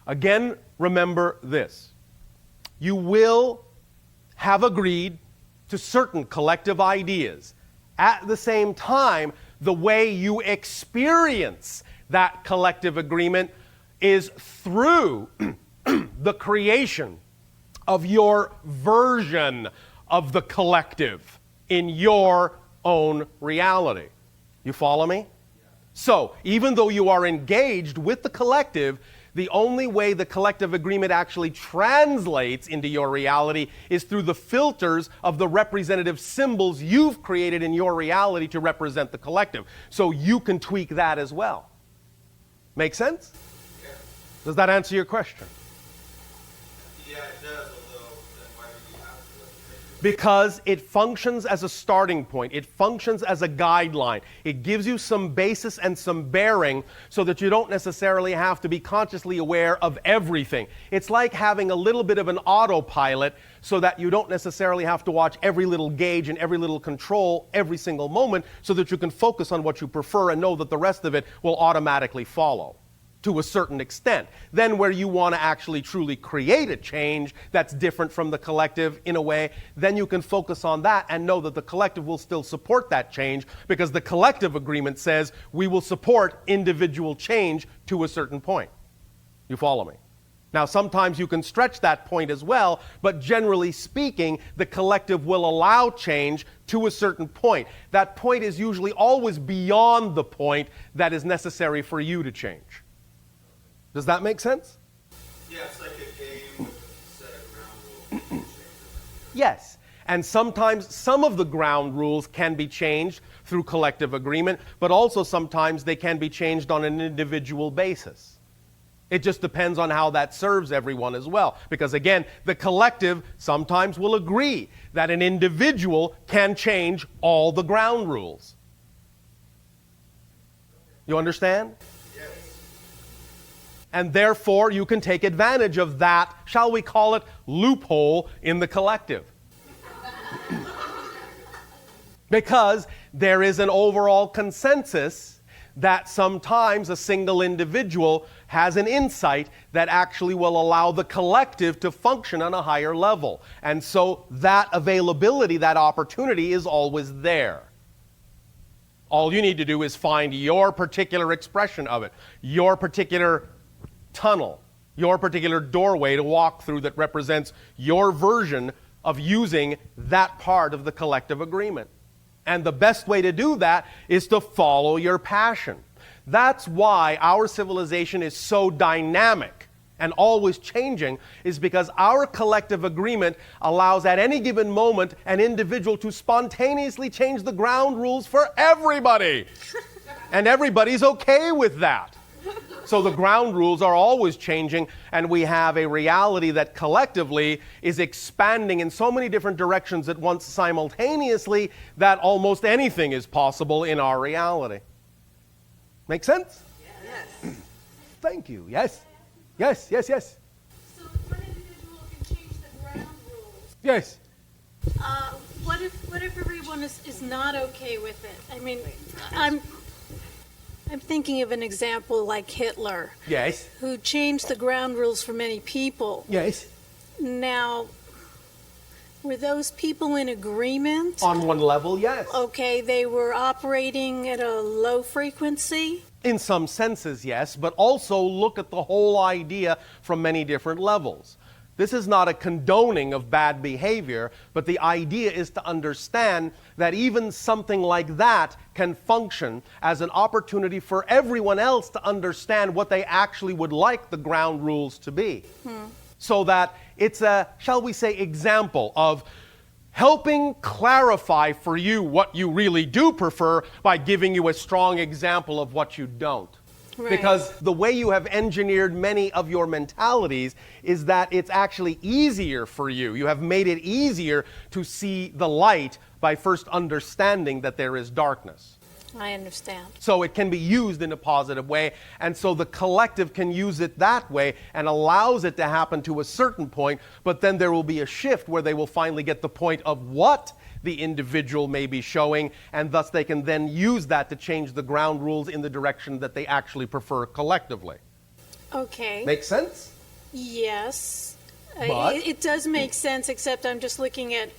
Again, remember this. You will have agreed to certain collective ideas. At the same time, the way you experience that collective agreement is through the creation of your version of the collective in your own reality. You follow me? So, even though you are engaged with the collective, the only way the collective agreement actually translates into your reality is through the filters of the representative symbols you've created in your reality to represent the collective. So you can tweak that as well. Make sense? Yeah. Does that answer your question? Yeah, it does, although then why do you have to? Because it functions as a starting point. It functions as a guideline. It gives you some basis and some bearing so that you don't necessarily have to be consciously aware of everything. It's like having a little bit of an autopilot so that you don't necessarily have to watch every little gauge and every little control every single moment so that you can focus on what you prefer and know that the rest of it will automatically follow to a certain extent. Then where you want to actually truly create a change that's different from the collective in a way, then you can focus on that and know that the collective will still support that change because the collective agreement says we will support individual change to a certain point. You follow me? Now, sometimes you can stretch that point as well, but generally speaking, the collective will allow change to a certain point. That point is usually always beyond the point that is necessary for you to change. Does that make sense? Yeah, it's like a game with a set of ground rules. Yes. And sometimes some of the ground rules can be changed through collective agreement, but also sometimes they can be changed on an individual basis. It just depends on how that serves everyone as well. Because again, the collective sometimes will agree that an individual can change all the ground rules. You understand? Yes. And therefore, you can take advantage of that, shall we call it, loophole in the collective. Because there is an overall consensus that sometimes a single individual has an insight that actually will allow the collective to function on a higher level. And so that availability, that opportunity is always there. All you need to do is find your particular expression of it, your particular tunnel, your particular doorway to walk through that represents your version of using that part of the collective agreement. And the best way to do that is to follow your passion. That's why our civilization is so dynamic and always changing, is because our collective agreement allows at any given moment an individual to spontaneously change the ground rules for everybody. And everybody's okay with that. So the ground rules are always changing, and we have a reality that collectively is expanding in so many different directions at once simultaneously that almost anything is possible in our reality. Make sense? Yes. Thank you. Yes. Yes, yes, yes. So one individual can change the ground rules. Yes. What if everyone is not okay with it? I mean, I'm thinking of an example like Hitler, Yes. who changed the ground rules for many people. Yes. Now, were those people in agreement? On one level, yes. Okay, they were operating at a low frequency? In some senses, yes, but also look at the whole idea from many different levels. This is not a condoning of bad behavior, but the idea is to understand that even something like that can function as an opportunity for everyone else to understand what they actually would like the ground rules to be. So that it's a, shall we say, example of helping clarify for you what you really do prefer by giving you a strong example of what you don't. Right. Because the way you have engineered many of your mentalities is that it's actually easier for you. You have made it easier to see the light by first understanding that there is darkness. I understand. So it can be used in a positive way, and so the collective can use it that way and allows it to happen to a certain point, but then there will be a shift where they will finally get the point of what the individual may be showing, and thus they can then use that to change the ground rules in the direction that they actually prefer collectively. Okay. Make sense? Yes. But? It does make sense, except I'm just looking at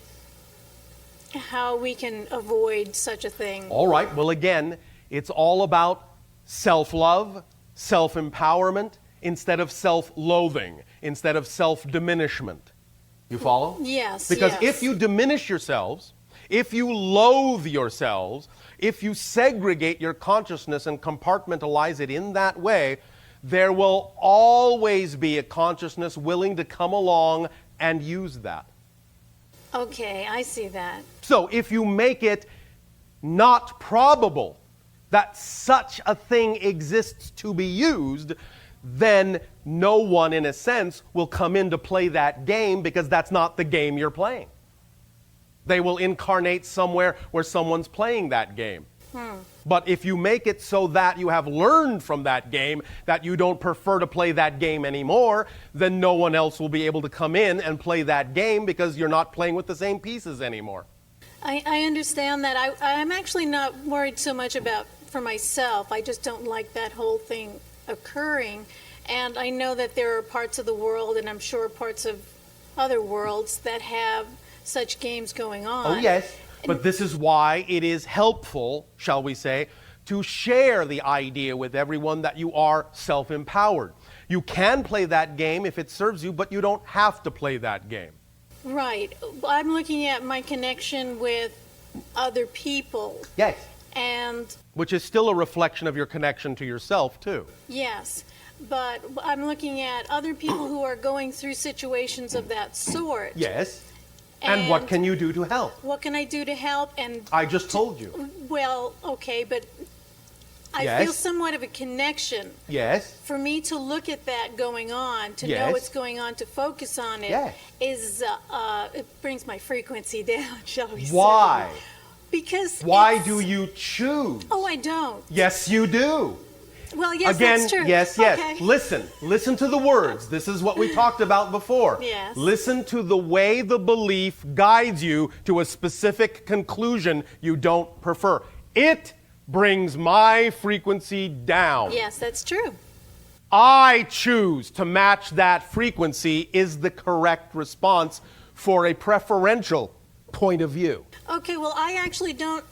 how we can avoid such a thing. All right, well, again, it's all about self-love, self-empowerment, instead of self-loathing, instead of self-diminishment. You follow? Yes. Because yes. if you diminish yourselves, if you loathe yourselves, if you segregate your consciousness and compartmentalize it in that way, there will always be a consciousness willing to come along and use that. Okay, I see that. So if you make it not probable that such a thing exists to be used, then no one, in a sense, will come in to play that game, because that's not the game you're playing. They will incarnate somewhere where someone's playing that game. But if you make it so that you have learned from that game that you don't prefer to play that game anymore, then no one else will be able to come in and play that game, because you're not playing with the same pieces anymore. I understand that. I'm actually not worried so much about for myself. I just don't like that whole thing occurring. And I know that there are parts of the world, and I'm sure parts of other worlds, that have such games going on. Oh, yes. But this is why it is helpful, shall we say, to share the idea with everyone that you are self-empowered. You can play that game if it serves you, but you don't have to play that game. Right. I'm looking at my connection with other people. Yes. And Which is still a reflection of your connection to yourself, too. yes, but I'm looking at other people who are going through situations of that sort. Yes. And what can you do to help? What can I do to help? And I just told you. well, okay, but I Yes. feel somewhat of a connection. Yes. For me to look at that going on, to know Yes. what's going on, to focus on it, Yes. is it brings my frequency down, shall we say? Why? Because Why it's- do you choose? Oh, I don't. Yes, you do. Well, yes, Again, that's true. yes. Okay. Listen to the words. This is what we talked about before. Yes. Listen to the way the belief guides you to a specific conclusion you don't prefer. It brings my frequency down. Yes, that's true. I choose to match that frequency is the correct response for a preferential point of view. Okay, well, I actually don't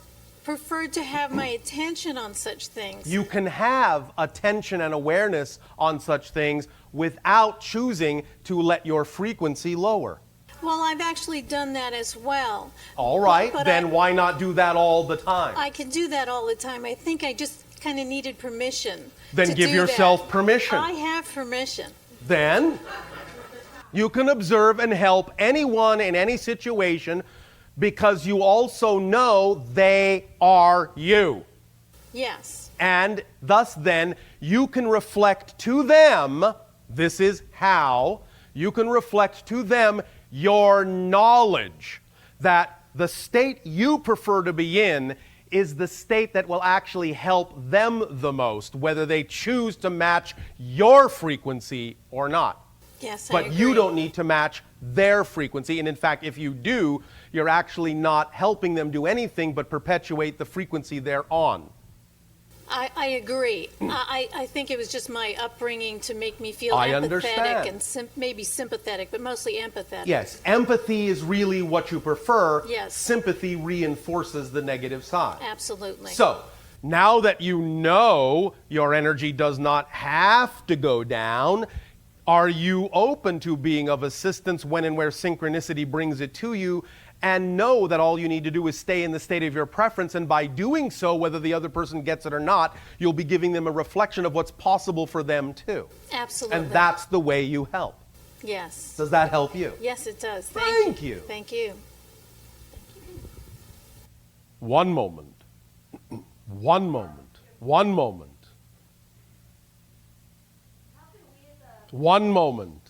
prefer to have my attention on such things. You can have attention and awareness on such things without choosing to let your frequency lower. Well, I've actually done that as well. All right, But then why not do that all the time? I can do that all the time. I think I just kind of needed permission. Then to give do yourself that. permission. I have permission. Then you can observe and help anyone in any situation, because you also know they are you. Yes. And thus then, you can reflect to them, this is how, you can reflect to them your knowledge that the state you prefer to be in is the state that will actually help them the most, whether they choose to match your frequency or not. Yes, I But agree. you don't need to match their frequency. And in fact, if you do, you're actually not helping them do anything but perpetuate the frequency they're on. I agree. I think it was just my upbringing to make me feel I empathetic understand. and maybe sympathetic, but mostly empathetic. Yes, empathy is really what you prefer. Yes. Sympathy reinforces the negative side. Absolutely. So, now that you know your energy does not have to go down, are you open to being of assistance when and where synchronicity brings it to you, and know that all you need to do is stay in the state of your preference, and by doing so, whether the other person gets it or not, you'll be giving them a reflection of what's possible for them too. Absolutely. And that's the way you help. Yes. Does that help you? Yes, it does. Thank you. Thank you. One moment. One moment. One moment. One moment.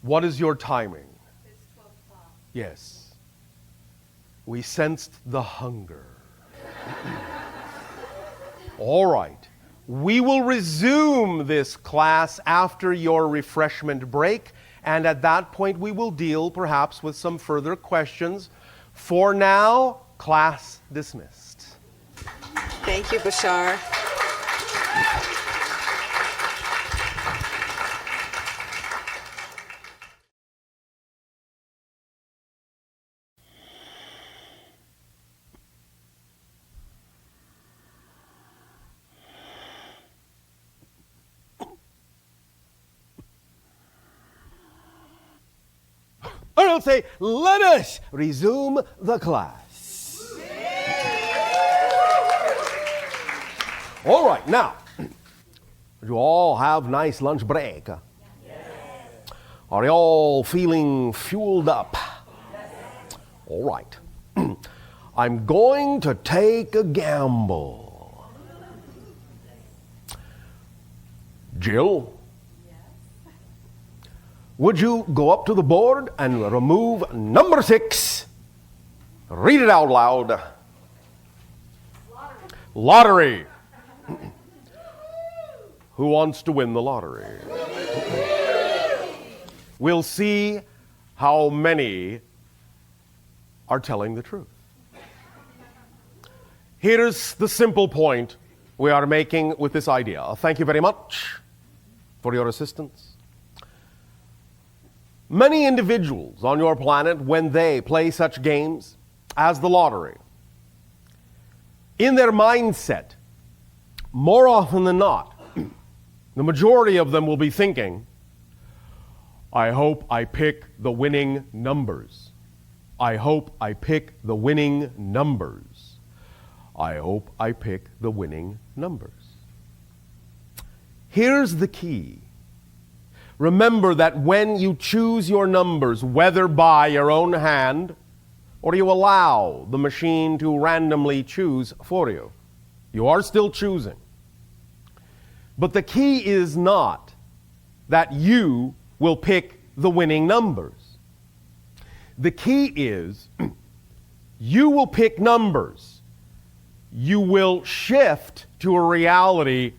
What is your timing? It's 12 o'clock. Yes. We sensed the hunger. All right. We will resume this class after your refreshment break, And at that point, we will deal perhaps with some further questions. For now, class dismissed. Thank you, Bashar. Or I'll say, let us resume the class. All right, now, you all have nice lunch break? Are you all feeling fueled up? All right. I'm going to take a gamble. Jill? Would you go up to the board and remove number 6? Read it out loud. Lottery. Who wants to win the lottery? We'll see how many are telling the truth. Here's the simple point we are making with this idea. Thank you very much for your assistance. Many individuals on your planet, when they play such games as the lottery, in their mindset, more often than not, the majority of them will be thinking, I hope I pick the winning numbers. I hope I pick the winning numbers. I hope I pick the winning numbers. Here's the key. Remember that when you choose your numbers, whether by your own hand or you allow the machine to randomly choose for you, you are still choosing. But the key is not that you will pick the winning numbers. The key is you will pick numbers. You will shift to a reality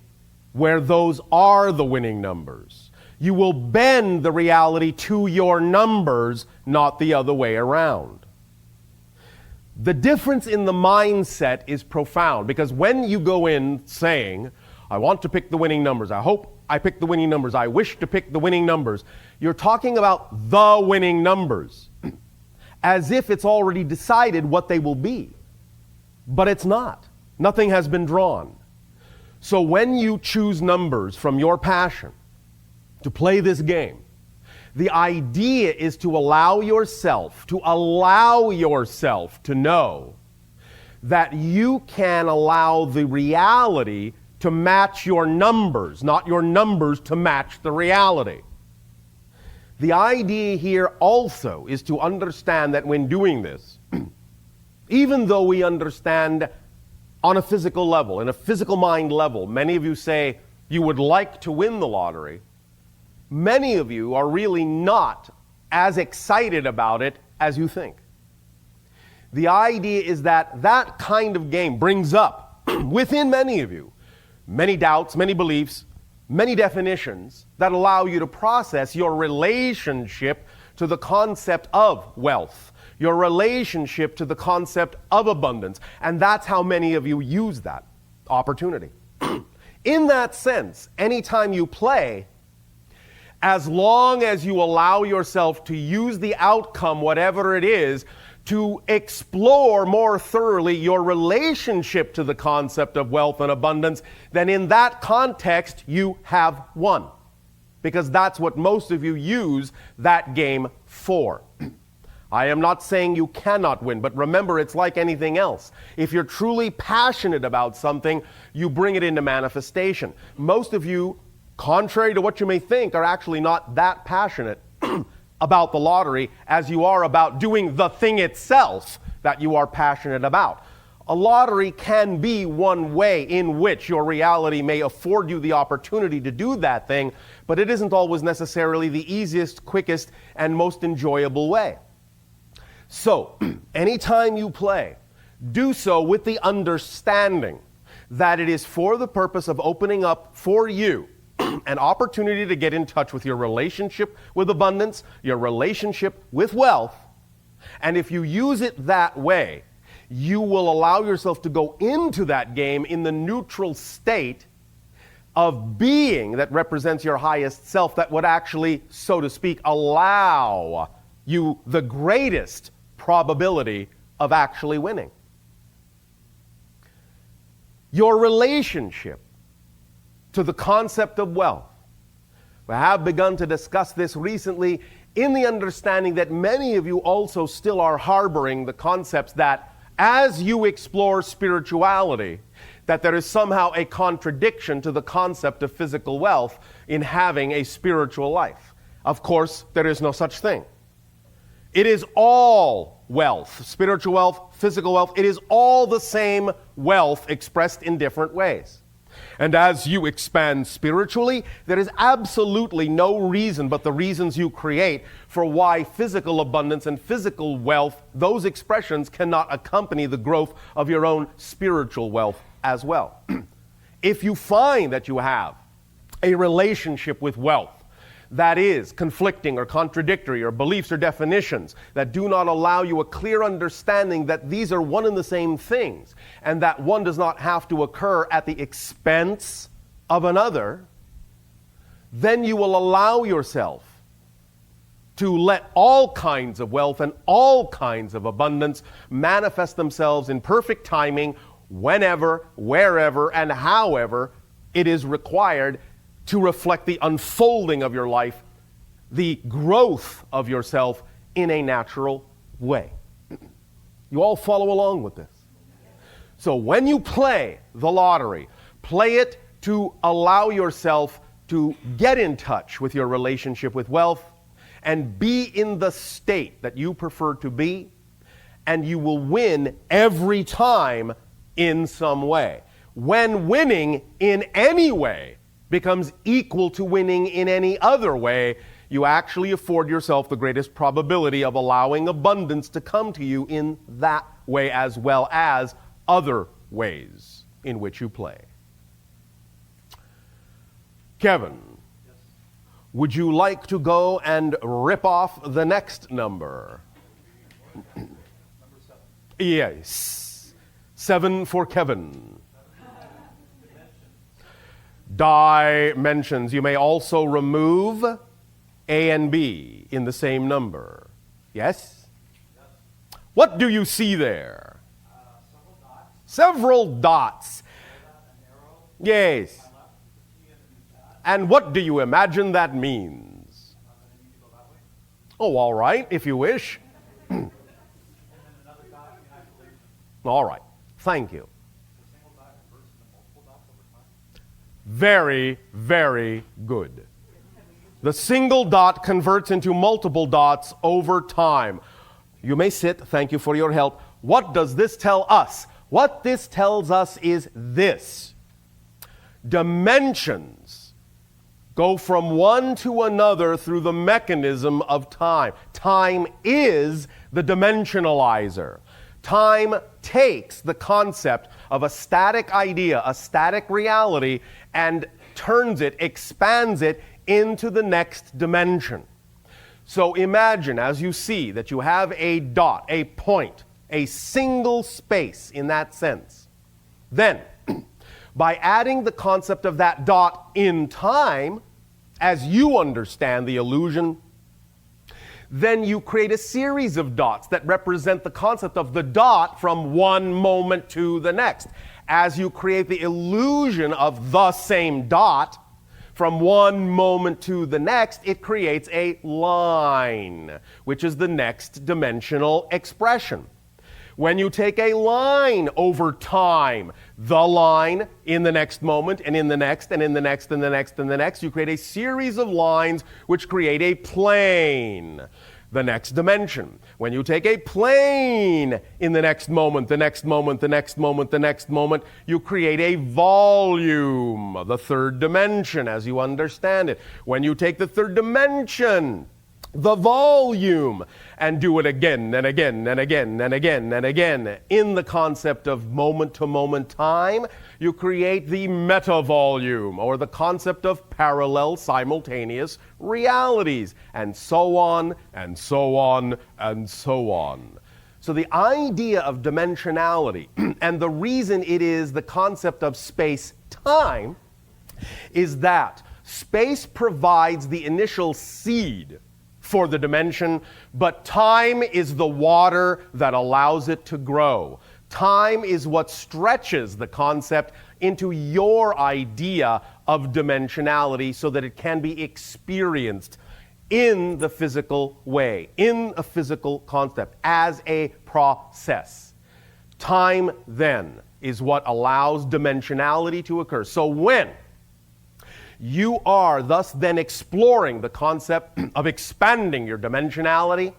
where those are the winning numbers. You will bend the reality to your numbers, not the other way around. The difference in the mindset is profound, because when you go in saying, I want to pick the winning numbers, I hope I pick the winning numbers, I wish to pick the winning numbers, you're talking about the winning numbers, as if it's already decided what they will be. But it's not. Nothing has been drawn. So when you choose numbers from your passion, to play this game, the idea is to allow yourself to know that you can allow the reality to match your numbers, not your numbers to match the reality. The idea here also is to understand that when doing this, even though we understand on a physical level, in a physical mind level, many of you say you would like to win the lottery, many of you are really not as excited about it as you think. The idea is that that kind of game brings up within many of you many doubts, many beliefs, many definitions that allow you to process your relationship to the concept of wealth, your relationship to the concept of abundance. And that's how many of you use that opportunity. In that sense, anytime you play, as long as you allow yourself to use the outcome, whatever it is, to explore more thoroughly your relationship to the concept of wealth and abundance, then in that context, you have won. Because that's what most of you use that game for. I am not saying you cannot win, but remember, it's like anything else. If you're truly passionate about something, you bring it into manifestation. Most of you, contrary to what you may think, are actually not that passionate about the lottery as you are about doing the thing itself that you are passionate about. A lottery can be one way in which your reality may afford you the opportunity to do that thing, but it isn't always necessarily the easiest, quickest, and most enjoyable way. So, anytime you play, do so with the understanding that it is for the purpose of opening up for you an opportunity to get in touch with your relationship with abundance, your relationship with wealth. And if you use it that way, you will allow yourself to go into that game in the neutral state of being that represents your highest self, that would actually, so to speak, allow you the greatest probability of actually winning. Your relationship to the concept of wealth. We have begun to discuss this recently in the understanding that many of you also still are harboring the concepts that as you explore spirituality, that there is somehow a contradiction to the concept of physical wealth in having a spiritual life. Of course, there is no such thing. It is all wealth, spiritual wealth, physical wealth. It is all the same wealth expressed in different ways. And as you expand spiritually, there is absolutely no reason but the reasons you create for why physical abundance and physical wealth, those expressions cannot accompany the growth of your own spiritual wealth as well. If you find that you have a relationship with wealth that is conflicting or contradictory, or beliefs or definitions that do not allow you a clear understanding that these are one and the same things, and that one does not have to occur at the expense of another, then you will allow yourself to let all kinds of wealth and all kinds of abundance manifest themselves in perfect timing, whenever, wherever, and however it is required to reflect the unfolding of your life, the growth of yourself in a natural way. You all follow along with this? So when you play the lottery, play it to allow yourself to get in touch with your relationship with wealth and be in the state that you prefer to be, and you will win every time in some way. When winning in any way becomes equal to winning in any other way, you actually afford yourself the greatest probability of allowing abundance to come to you in that way, as well as other ways in which you play. Kevin, yes. Would you like to go and rip off the next number? Number 7. Yes. 7 for Kevin. Dimensions. You may also remove A and B in the same number. Yes? Yes. What do you see there? Several dots. Yes. And what do you imagine that means? Oh, all right, if you wish. All right. Thank you. Very, very good. The single dot converts into multiple dots over time. You may sit. Thank you for your help. What does this tell us? What this tells us is this. Dimensions go from one to another through the mechanism of time. Time is the dimensionalizer. Time takes the concept of a static idea, a static reality, and turns it, expands it into the next dimension. So imagine, as you see, that you have a dot, a point, a single space in that sense. Then, by adding the concept of that dot in time, as you understand the illusion, then you create a series of dots that represent the concept of the dot from one moment to the next. As you create the illusion of the same dot from one moment to the next, it creates a line, which is the next dimensional expression. When you take a line over time, the line in the next moment, and in the next, and in the next, and the next, and the next, you create a series of lines which create a plane, the next dimension. When you take a plane in the next moment, the next moment, the next moment, the next moment, you create a volume, the third dimension, as you understand it. When you take the third dimension the volume, and do it again and again and again and again and again. In the concept of moment-to-moment time, you create the meta-volume, or the concept of parallel simultaneous realities, and so on and so on and so on. So the idea of dimensionality, and the reason it is the concept of space-time, is that space provides the initial seed for the dimension, but time is the water that allows it to grow. Time is what stretches the concept into your idea of dimensionality so that it can be experienced in the physical way, in a physical concept, as a process. Time, then, is what allows dimensionality to occur. So when you are thus then exploring the concept of expanding your dimensionality,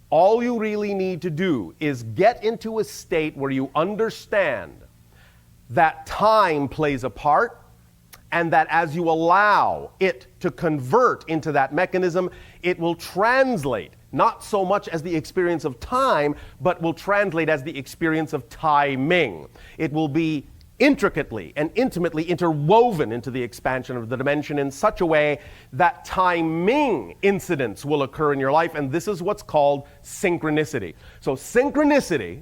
all you really need to do is get into a state where you understand that time plays a part, and that as you allow it to convert into that mechanism, it will translate not so much as the experience of time, but will translate as the experience of timing. It will be intricately and intimately interwoven into the expansion of the dimension in such a way that timing incidents will occur in your life, and this is what's called synchronicity. So synchronicity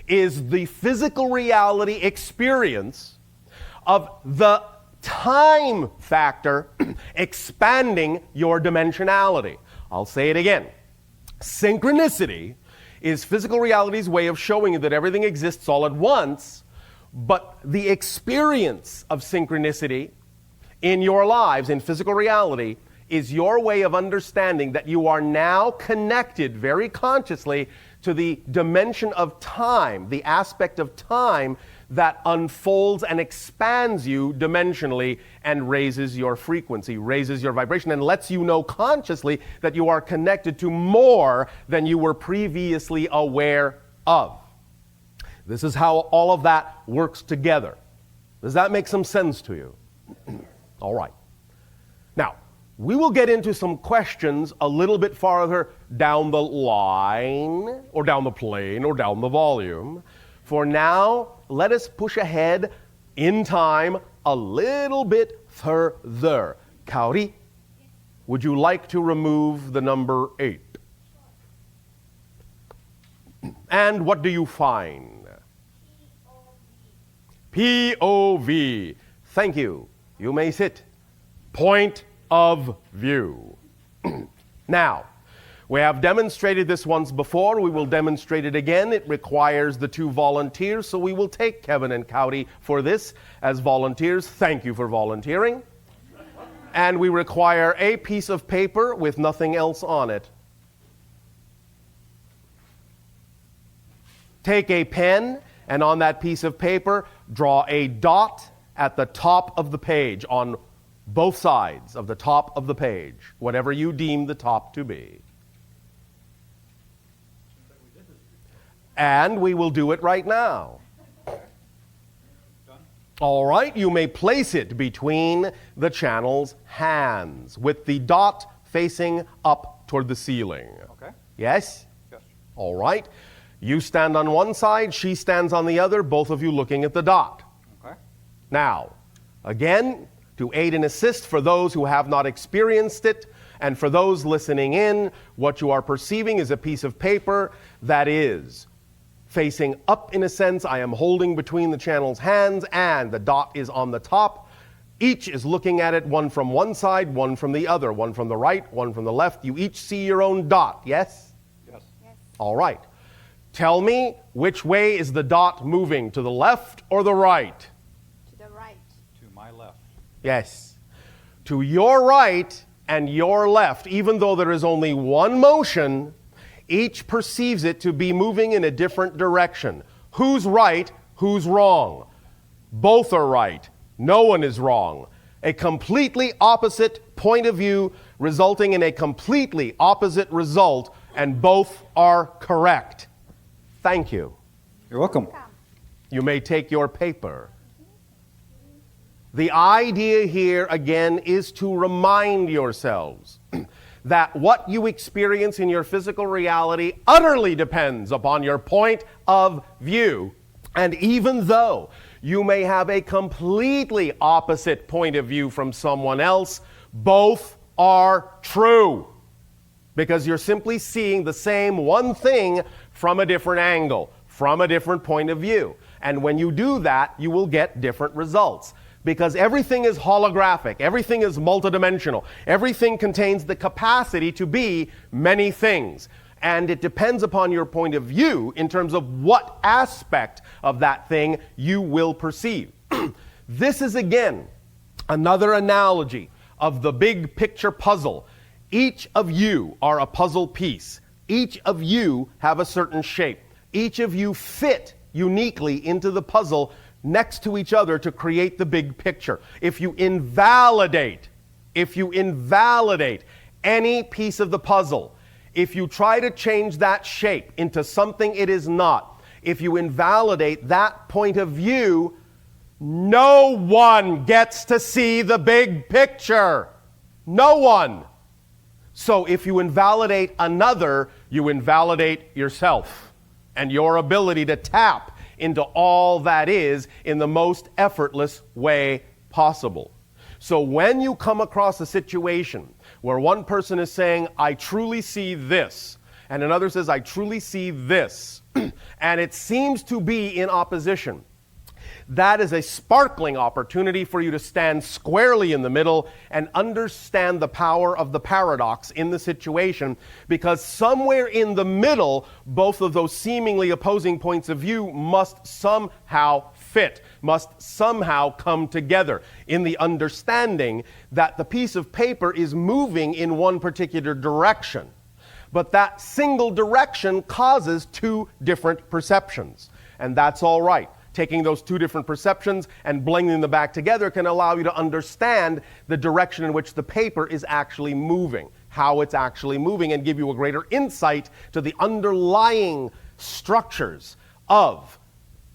is the physical reality experience of the time factor expanding your dimensionality. I'll say it again. Synchronicity is physical reality's way of showing you that everything exists all at once, but the experience of synchronicity in your lives, in physical reality, is your way of understanding that you are now connected very consciously to the dimension of time, the aspect of time that unfolds and expands you dimensionally and raises your frequency, raises your vibration, and lets you know consciously that you are connected to more than you were previously aware of. This is how all of that works together. Does that make some sense to you? All right. Now, we will get into some questions a little bit farther down the line, or down the plane, or down the volume. For now, let us push ahead in time a little bit further. Kaori, would you like to remove the number 8? And what do you find? POV. Thank you. You may sit. Point of view. Now, we have demonstrated this once before. We will demonstrate it again. It requires the 2 volunteers, so we will take Kevin and Kaori for this as volunteers. Thank you for volunteering. And we require a piece of paper with nothing else on it. Take a pen, and on that piece of paper, draw a dot at the top of the page, on both sides of the top of the page, whatever you deem the top to be. And we will do it right now. All right, you may place it between the channel's hands with the dot facing up toward the ceiling. Okay. Yes? Yes. All right. You stand on one side, she stands on the other, both of you looking at the dot. Okay. Now, again, to aid and assist for those who have not experienced it, and for those listening in, what you are perceiving is a piece of paper that is facing up in a sense. I am holding between the channel's hands, and the dot is on the top. Each is looking at it, one from one side, one from the other, one from the right, one from the left. You each see your own dot, yes? Yes. All right. Tell me, which way is the dot moving, to the left or the right? To the right. To my left. Yes. To your right and your left, even though there is only one motion, each perceives it to be moving in a different direction. Who's right? Who's wrong? Both are right. No one is wrong. A completely opposite point of view resulting in a completely opposite result, and both are correct. Thank you. You're welcome. You may take your paper. The idea here, again, is to remind yourselves that what you experience in your physical reality utterly depends upon your point of view. And even though you may have a completely opposite point of view from someone else, both are true. Because you're simply seeing the same one thing from a different angle, from a different point of view. And when you do that, you will get different results. Because everything is holographic, everything is multidimensional, everything contains the capacity to be many things. And it depends upon your point of view in terms of what aspect of that thing you will perceive. This is again another analogy of the big picture puzzle. Each of you are a puzzle piece. Each of you have a certain shape. Each of you fit uniquely into the puzzle next to each other to create the big picture. If you invalidate any piece of the puzzle, if you try to change that shape into something it is not, if you invalidate that point of view, no one gets to see the big picture. No one. So if you invalidate another, you invalidate yourself and your ability to tap into all that is in the most effortless way possible. So when you come across a situation where one person is saying, I truly see this, and another says, I truly see this, and it seems to be in opposition, that is a sparkling opportunity for you to stand squarely in the middle and understand the power of the paradox in the situation, because somewhere in the middle, both of those seemingly opposing points of view must somehow fit, must somehow come together in the understanding that the piece of paper is moving in one particular direction. But that single direction causes two different perceptions, and that's all right. Taking those two different perceptions and blending them back together can allow you to understand the direction in which the paper is actually moving, how it's actually moving, and give you a greater insight to the underlying structures of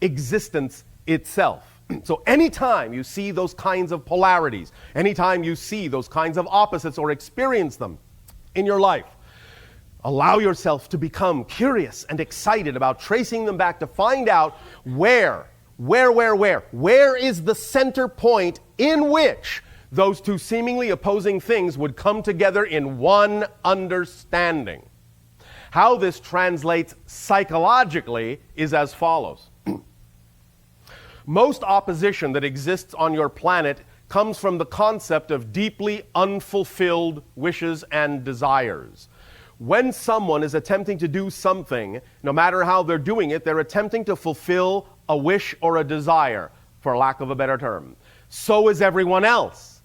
existence itself. So anytime you see those kinds of polarities, anytime you see those kinds of opposites or experience them in your life, allow yourself to become curious and excited about tracing them back to find out where is the center point in which those two seemingly opposing things would come together in one understanding. How this translates psychologically is as follows. Most opposition that exists on your planet comes from the concept of deeply unfulfilled wishes and desires. When someone is attempting to do something, no matter how they're doing it, they're attempting to fulfill a wish or a desire, for lack of a better term. So is everyone else.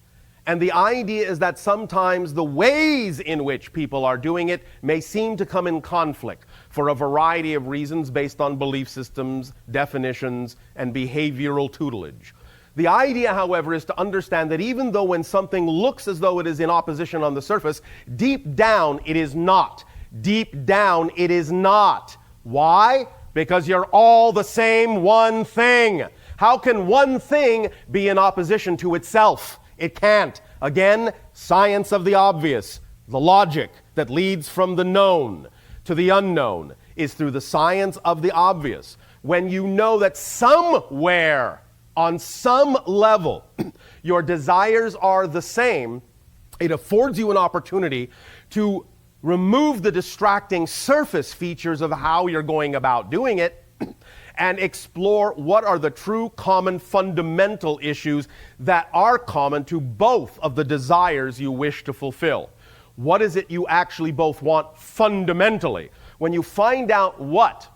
And the idea is that sometimes the ways in which people are doing it may seem to come in conflict for a variety of reasons based on belief systems, definitions, and behavioral tutelage. The idea, however, is to understand that even though when something looks as though it is in opposition on the surface, deep down it is not. Deep down it is not. Why? Because you're all the same one thing. How can one thing be in opposition to itself? It can't. Again, science of the obvious. The logic that leads from the known to the unknown is through the science of the obvious. When you know that somewhere, on some level, your desires are the same, it affords you an opportunity to remove the distracting surface features of how you're going about doing it and explore what are the true common fundamental issues that are common to both of the desires you wish to fulfill. What is it you actually both want fundamentally? When you find out what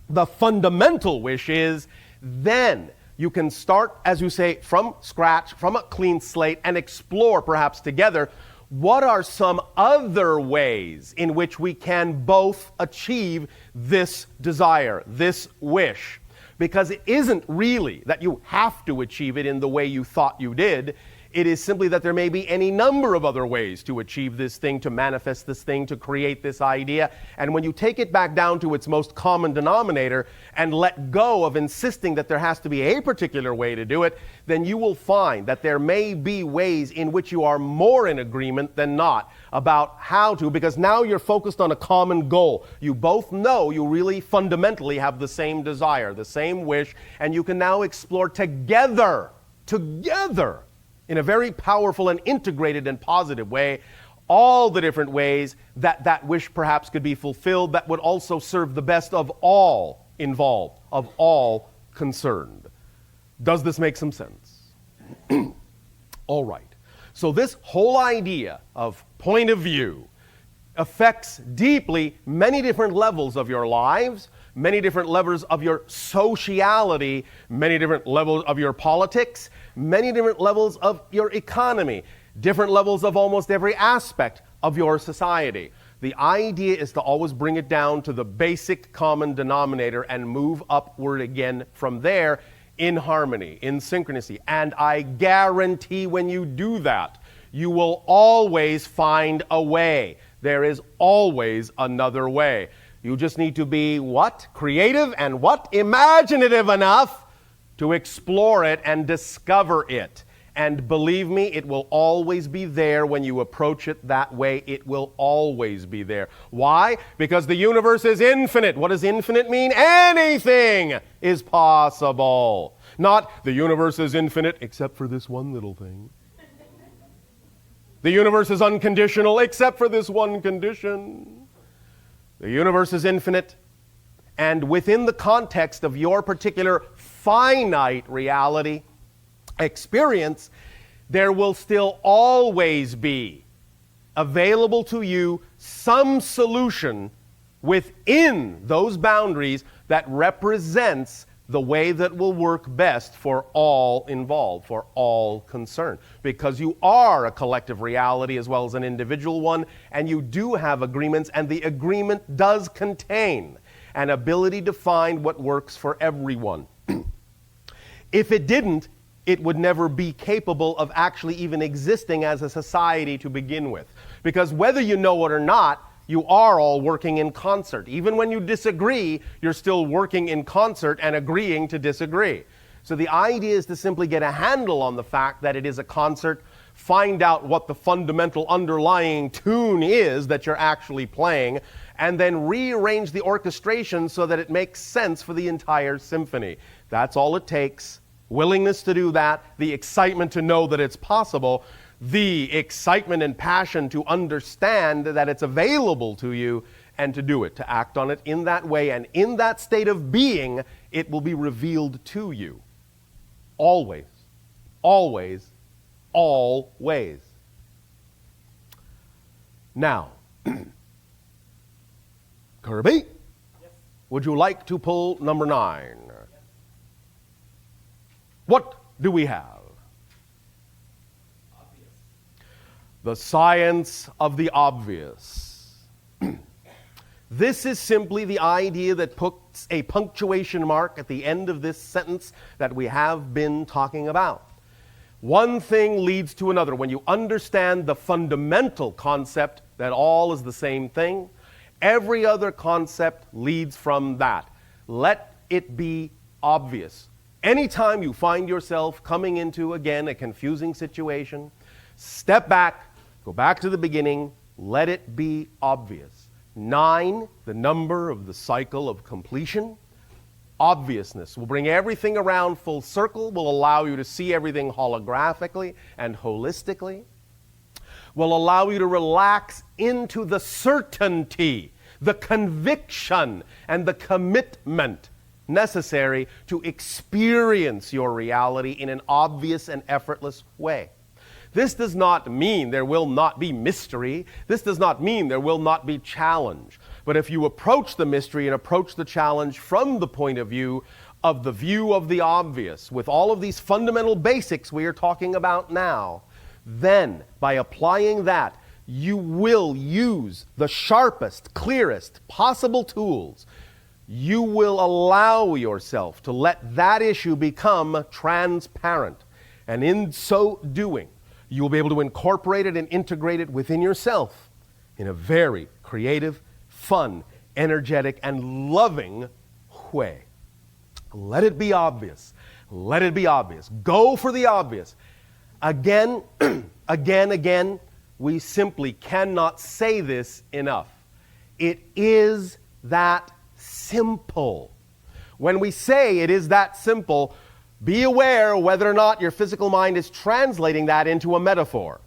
the fundamental wish is, then you can start, as you say, from scratch, from a clean slate, and explore, perhaps together, what are some other ways in which we can both achieve this desire, this wish. Because it isn't really that you have to achieve it in the way you thought you did. It is simply that there may be any number of other ways to achieve this thing, to manifest this thing, to create this idea. And when you take it back down to its most common denominator and let go of insisting that there has to be a particular way to do it, then you will find that there may be ways in which you are more in agreement than not about how to, because now you're focused on a common goal. You both know you really fundamentally have the same desire, the same wish, and you can now explore together, in a very powerful and integrated and positive way, all the different ways that that wish perhaps could be fulfilled that would also serve the best of all involved, of all concerned. Does this make some sense? All right. So this whole idea of point of view affects deeply many different levels of your lives, many different levels of your sociality, many different levels of your politics, many different levels of your economy, different levels of almost every aspect of your society. The idea is to always bring it down to the basic common denominator and move upward again from there in harmony, in synchronicity. And I guarantee when you do that, you will always find a way. There is always another way. You just need to be what? Creative and what? Imaginative enough to explore it and discover it. And believe me, it will always be there when you approach it that way. It will always be there. Why? Because the universe is infinite. What does infinite mean? Anything is possible. Not the universe is infinite except for this one little thing. The universe is unconditional except for this one condition. The universe is infinite, and within the context of your particular finite reality experience, there will still always be available to you some solution within those boundaries that represents the way that will work best for all involved, for all concerned. Because you are a collective reality as well as an individual one, and you do have agreements, and the agreement does contain an ability to find what works for everyone. If it didn't, it would never be capable of actually even existing as a society to begin with. Because whether you know it or not, you are all working in concert. Even when you disagree, you're still working in concert and agreeing to disagree. So the idea is to simply get a handle on the fact that it is a concert, find out what the fundamental underlying tune is that you're actually playing, and then rearrange the orchestration so that it makes sense for the entire symphony. That's all it takes. Willingness to do that, the excitement to know that it's possible, the excitement and passion to understand that it's available to you, and to do it, to act on it in that way. And in that state of being, it will be revealed to you. Always. Always. Always. Now, Kirby, yes. Would you like to pull number 9? Yes. What do we have? The science of the obvious. This is simply the idea that puts a punctuation mark at the end of this sentence that we have been talking about. One thing leads to another. When you understand the fundamental concept that all is the same thing, every other concept leads from that. Let it be obvious. Anytime you find yourself coming into, again, a confusing situation, step back, go back to the beginning, let it be obvious. 9, the number of the cycle of completion. Obviousness will bring everything around full circle, will allow you to see everything holographically and holistically, will allow you to relax into the certainty, the conviction, and the commitment necessary to experience your reality in an obvious and effortless way. This does not mean there will not be mystery. This does not mean there will not be challenge. But if you approach the mystery and approach the challenge from the point of view of the obvious, with all of these fundamental basics we are talking about now, then by applying that, you will use the sharpest, clearest possible tools. You will allow yourself to let that issue become transparent. And in so doing, you will be able to incorporate it and integrate it within yourself in a very creative, fun, energetic, and loving way. Let it be obvious. Let it be obvious. Go for the obvious. Again, again, we simply cannot say this enough. It is that simple. When we say it is that simple, be aware whether or not your physical mind is translating that into a metaphor.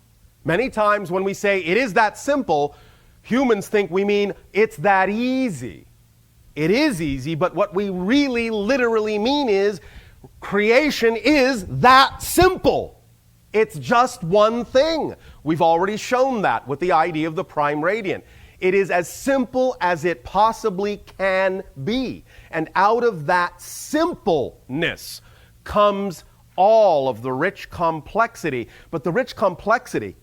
Many times when we say it is that simple, humans think we mean it's that easy. It is easy, but what we really literally mean is creation is that simple. It's just one thing. We've already shown that with the idea of the prime radiant. It is as simple as it possibly can be. And out of that simpleness comes all of the rich complexity. But the rich complexity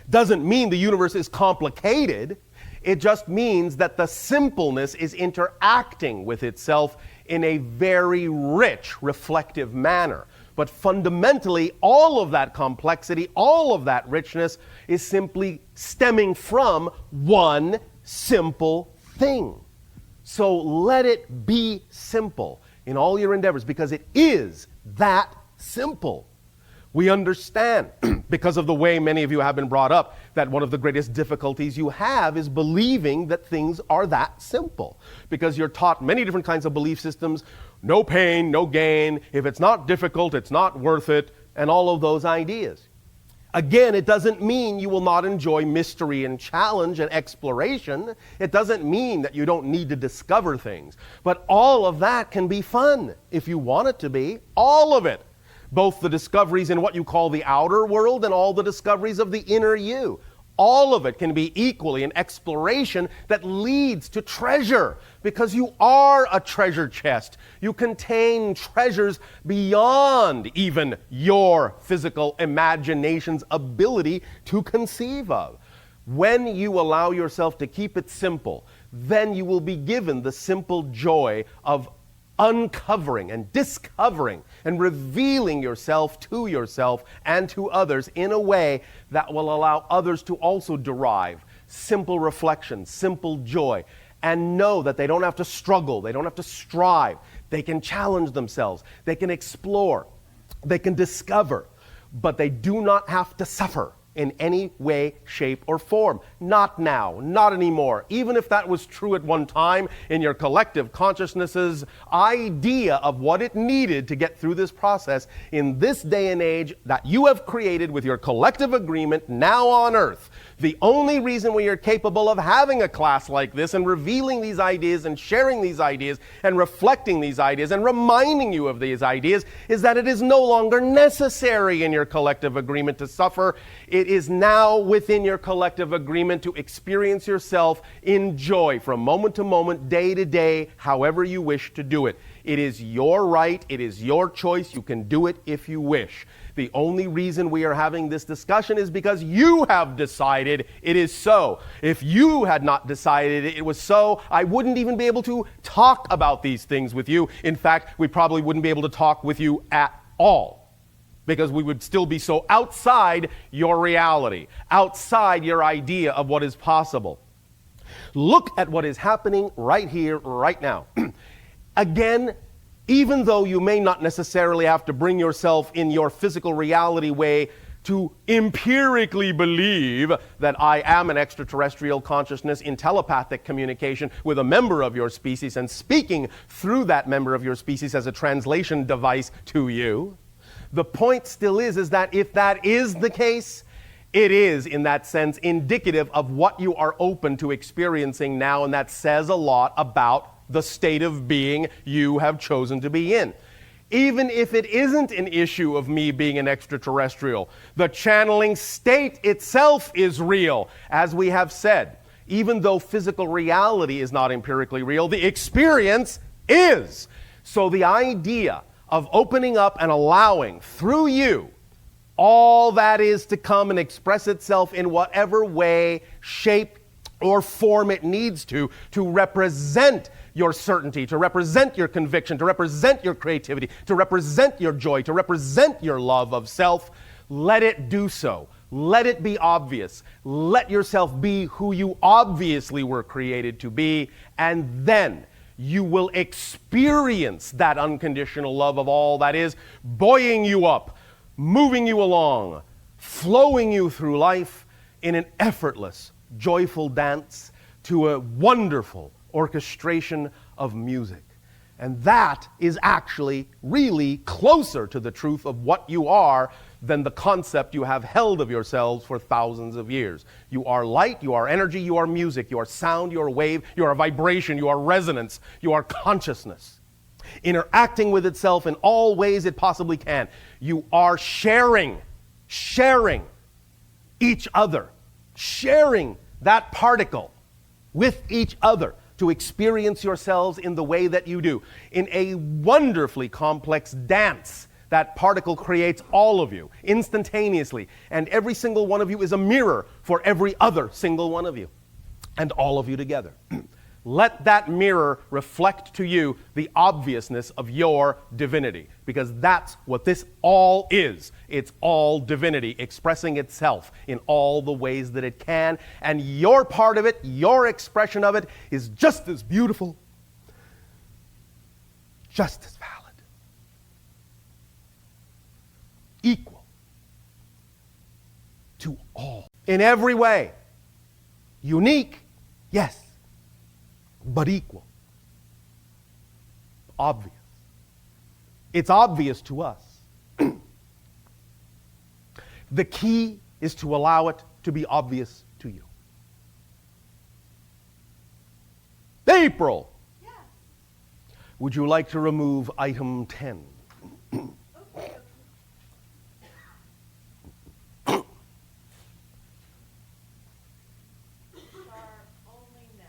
doesn't mean the universe is complicated. It just means that the simpleness is interacting with itself in a very rich, reflective manner. But fundamentally, all of that complexity, all of that richness is simply stemming from one simple thing. So let it be simple in all your endeavors, because it is that simple. We understand, because of the way many of you have been brought up, that one of the greatest difficulties you have is believing that things are that simple. Because you're taught many different kinds of belief systems, no pain, no gain, if it's not difficult, it's not worth it, and all of those ideas. Again, it doesn't mean you will not enjoy mystery and challenge and exploration. It doesn't mean that you don't need to discover things. But all of that can be fun if you want it to be, all of it. Both the discoveries in what you call the outer world and all the discoveries of the inner you. All of it can be equally an exploration that leads to treasure, because you are a treasure chest. You contain treasures beyond even your physical imagination's ability to conceive of. When you allow yourself to keep it simple, then you will be given the simple joy of uncovering and discovering and revealing yourself to yourself and to others in a way that will allow others to also derive simple reflection, simple joy, and know that they don't have to struggle, they don't have to strive, they can challenge themselves, they can explore, they can discover, but they do not have to suffer in any way, shape, or form. Not now, not anymore. Even if that was true at one time in your collective consciousness's idea of what it needed to get through this process, in this day and age that you have created with your collective agreement now on Earth, the only reason we are capable of having a class like this and revealing these ideas and sharing these ideas and reflecting these ideas and reminding you of these ideas is that it is no longer necessary in your collective agreement to suffer. It is now within your collective agreement to experience yourself in joy from moment to moment, day to day, however you wish to do it. It is your right. It is your choice. You can do it if you wish. The only reason we are having this discussion is because you have decided it is so. If you had not decided it was so, I wouldn't even be able to talk about these things with you. In fact, we probably wouldn't be able to talk with you at all, because we would still be so outside your reality, outside your idea of what is possible. Look at what is happening right here, right now. Again, even though you may not necessarily have to bring yourself in your physical reality way to empirically believe that I am an extraterrestrial consciousness in telepathic communication with a member of your species and speaking through that member of your species as a translation device to you, the point still is that if that is the case, it is, in that sense, indicative of what you are open to experiencing now, and that says a lot about the state of being you have chosen to be in. Even if it isn't an issue of me being an extraterrestrial, the channeling state itself is real. As we have said, even though physical reality is not empirically real, the experience is. So the idea of opening up and allowing through you all that is to come and express itself in whatever way, shape, or form it needs to represent your certainty, to represent your conviction, to represent your creativity, to represent your joy, to represent your love of self, let it do so. Let it be obvious. Let yourself be who you obviously were created to be, and then you will experience that unconditional love of all that is, buoying you up, moving you along, flowing you through life in an effortless, joyful dance to a wonderful orchestration of music. And that is actually really closer to the truth of what you are than the concept you have held of yourselves for thousands of years. You are light, you are energy, you are music, you are sound, you are wave, you are vibration, you are resonance, you are consciousness, interacting with itself in all ways it possibly can. You are sharing each other, sharing that particle with each other to experience yourselves in the way that you do. In a wonderfully complex dance, that particle creates all of you instantaneously, and every single one of you is a mirror for every other single one of you, and all of you together. Let that mirror reflect to you the obviousness of your divinity, because that's what this all is. It's all divinity expressing itself in all the ways that it can, and your part of it, your expression of it, is just as beautiful, just as valid, equal to all. In every way. Unique, yes, but equal. Obvious. It's obvious to us. The key is to allow it to be obvious to you. April! Yes. Would you like to remove item 10? Okay. Only now.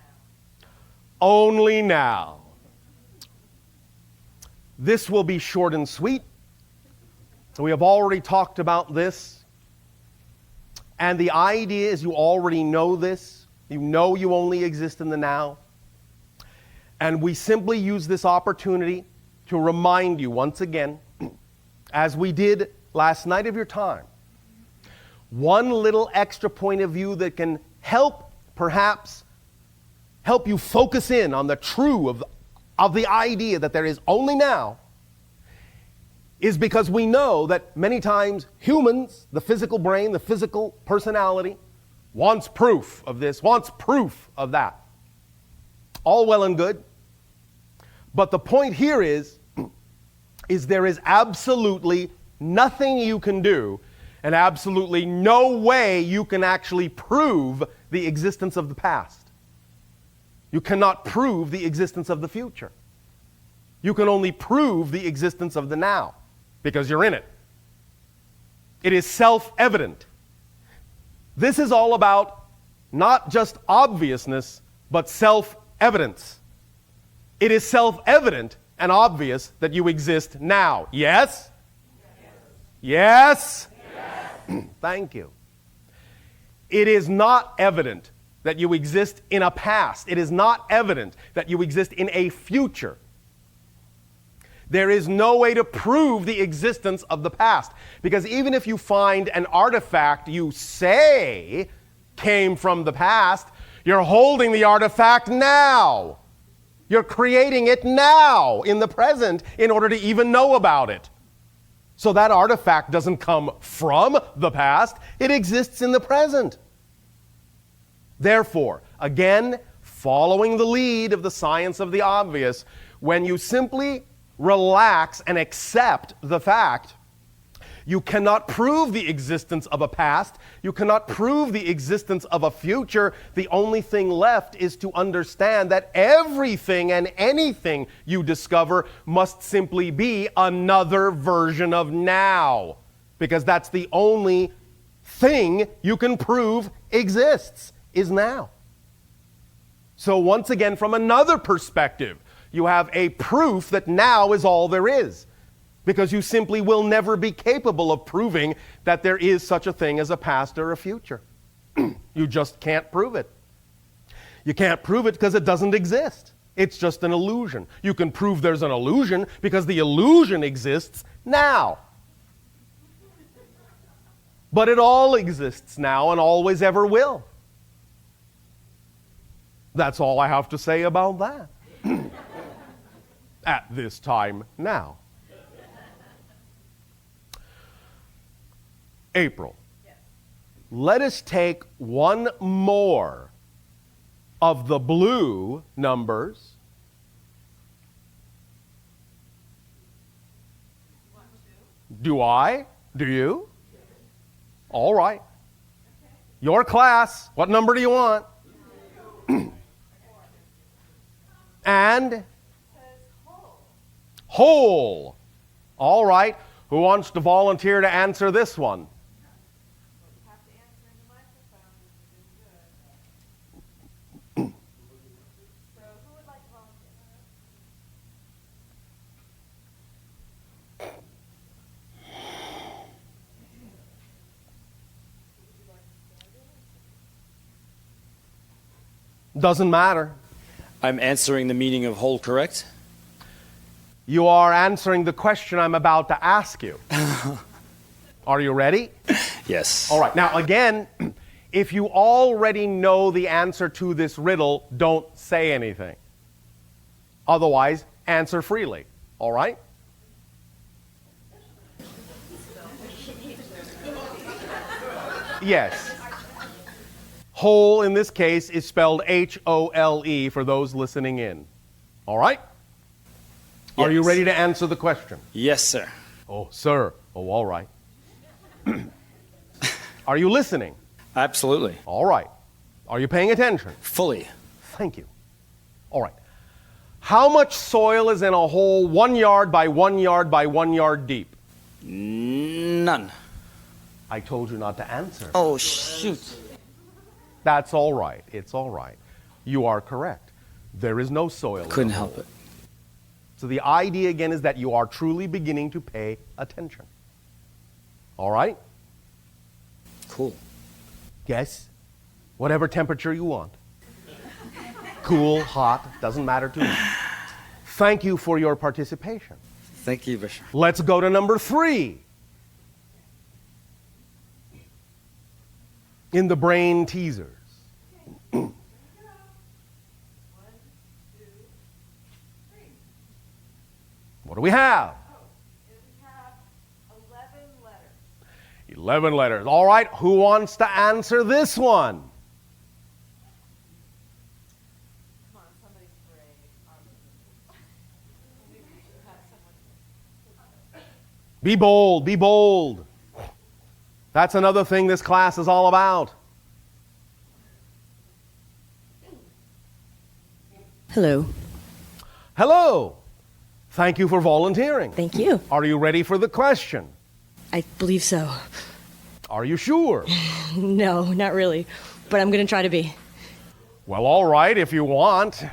Only now. This will be short and sweet. We have already talked about this. And the idea is you already know this. You know you only exist in the now. And we simply use this opportunity to remind you once again, as we did last night of your time, one little extra point of view that can help, perhaps, help you focus in on the true of the idea that there is only now, is because we know that many times humans, the physical brain, the physical personality, wants proof of this, wants proof of that. All well and good. But the point here is there is absolutely nothing you can do and absolutely no way you can actually prove the existence of the past. You cannot prove the existence of the future. You can only prove the existence of the now because you're in it. It is self-evident. This is all about not just obviousness, but self-evidence. It is self-evident and obvious that you exist now. Yes? Yes? Yes? Thank you. It is not evident that you exist in a past. It is not evident that you exist in a future. There is no way to prove the existence of the past. Because even if you find an artifact you say came from the past, you're holding the artifact now. You're creating it now, in the present, in order to even know about it. So that artifact doesn't come from the past, it exists in the present. Therefore, again, following the lead of the science of the obvious, when you simply relax and accept the fact, you cannot prove the existence of a past, you cannot prove the existence of a future. The only thing left is to understand that everything and anything you discover must simply be another version of now, because that's the only thing you can prove exists, is now. So once again, from another perspective, you have a proof that now is all there is, because you simply will never be capable of proving that there is such a thing as a past or a future. You just can't prove it. You can't prove it because it doesn't exist. It's just an illusion. You can prove there's an illusion because the illusion exists now. but it all exists now and always ever will. That's all I have to say about that. At this time now. April, let us take one more of the blue numbers. Do I? Do you? All right. Your class, what number do you want? And? Whole. All right. Who wants to volunteer to answer this one? Have to answer in the microphone. This is good. So who would like to volunteer? Doesn't matter. I'm answering the meaning of whole, correct? You are answering the question I'm about to ask you. Are you ready? Yes. All right. Now, again, if you already know the answer to this riddle, don't say anything. Otherwise, answer freely. All right? Yes. Whole, in this case, is spelled H-O-L-E for those listening in. All right? Are you Yes. ready to answer the question? Yes, sir. Oh, sir. Oh, all right. Are you listening? Absolutely. All right. Are you paying attention? Fully. Thank you. All right. How much soil is in a hole 1 yard by 1 yard by 1 yard deep? None. I told you not to answer. Oh, shoot. That's all right. It's all right. You are correct. There is no soil. in Couldn't the help hole. it. So the idea again is that you are truly beginning to pay attention. All right? Cool. Yes. Whatever temperature you want. Cool, hot, doesn't matter to me. Thank you for your participation. Thank you, Bashar. Let's go to number 3. In the brain teasers. What do we have? We have 11 letters. 11 letters. All right, who wants to answer this one? Come on, somebody's brave. Maybe we should have someone. Be bold, be bold. That's another thing this class is all about. Hello. Hello. Thank you for volunteering. Thank you. Are you ready for the question? I believe so. Are you sure? No, not really. But I'm going to try to be. Well, all right, if you want.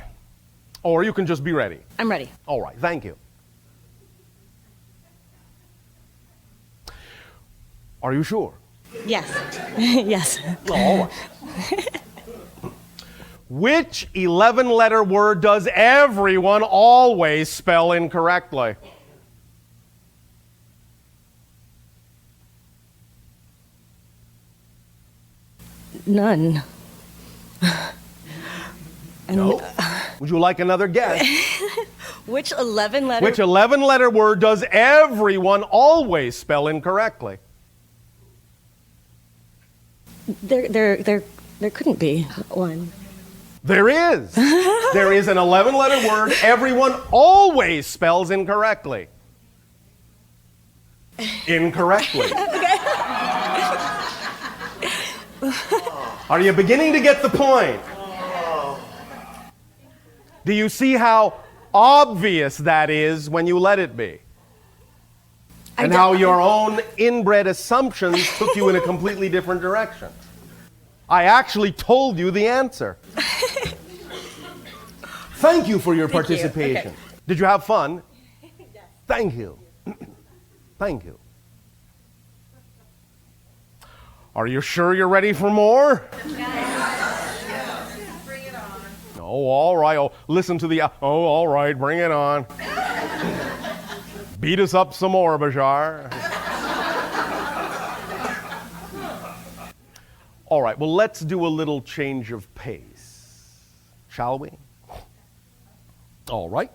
Or you can just be ready. I'm ready. All right, thank you. Are you sure? Yes. Yes. All right. Which 11-letter word does everyone always spell incorrectly? None. No. Would you like another guess? Which 11 letter? Which 11-letter word does everyone always spell incorrectly? There couldn't be one. There is. There is an 11-letter word everyone always spells incorrectly. Incorrectly. Are you beginning to get the point? Do you see how obvious that is when you let it be? And how your own inbred assumptions took you in a completely different direction. I actually told you the answer. Thank you for your participation. Okay. Did you have fun? Thank you. Thank you. Are you sure you're ready for more? Bring it on. Oh, all right. Oh, listen to the... Oh, all right. Bring it on. Beat us up some more, Bashar. All right, well, let's do a little change of pace, shall we? All right.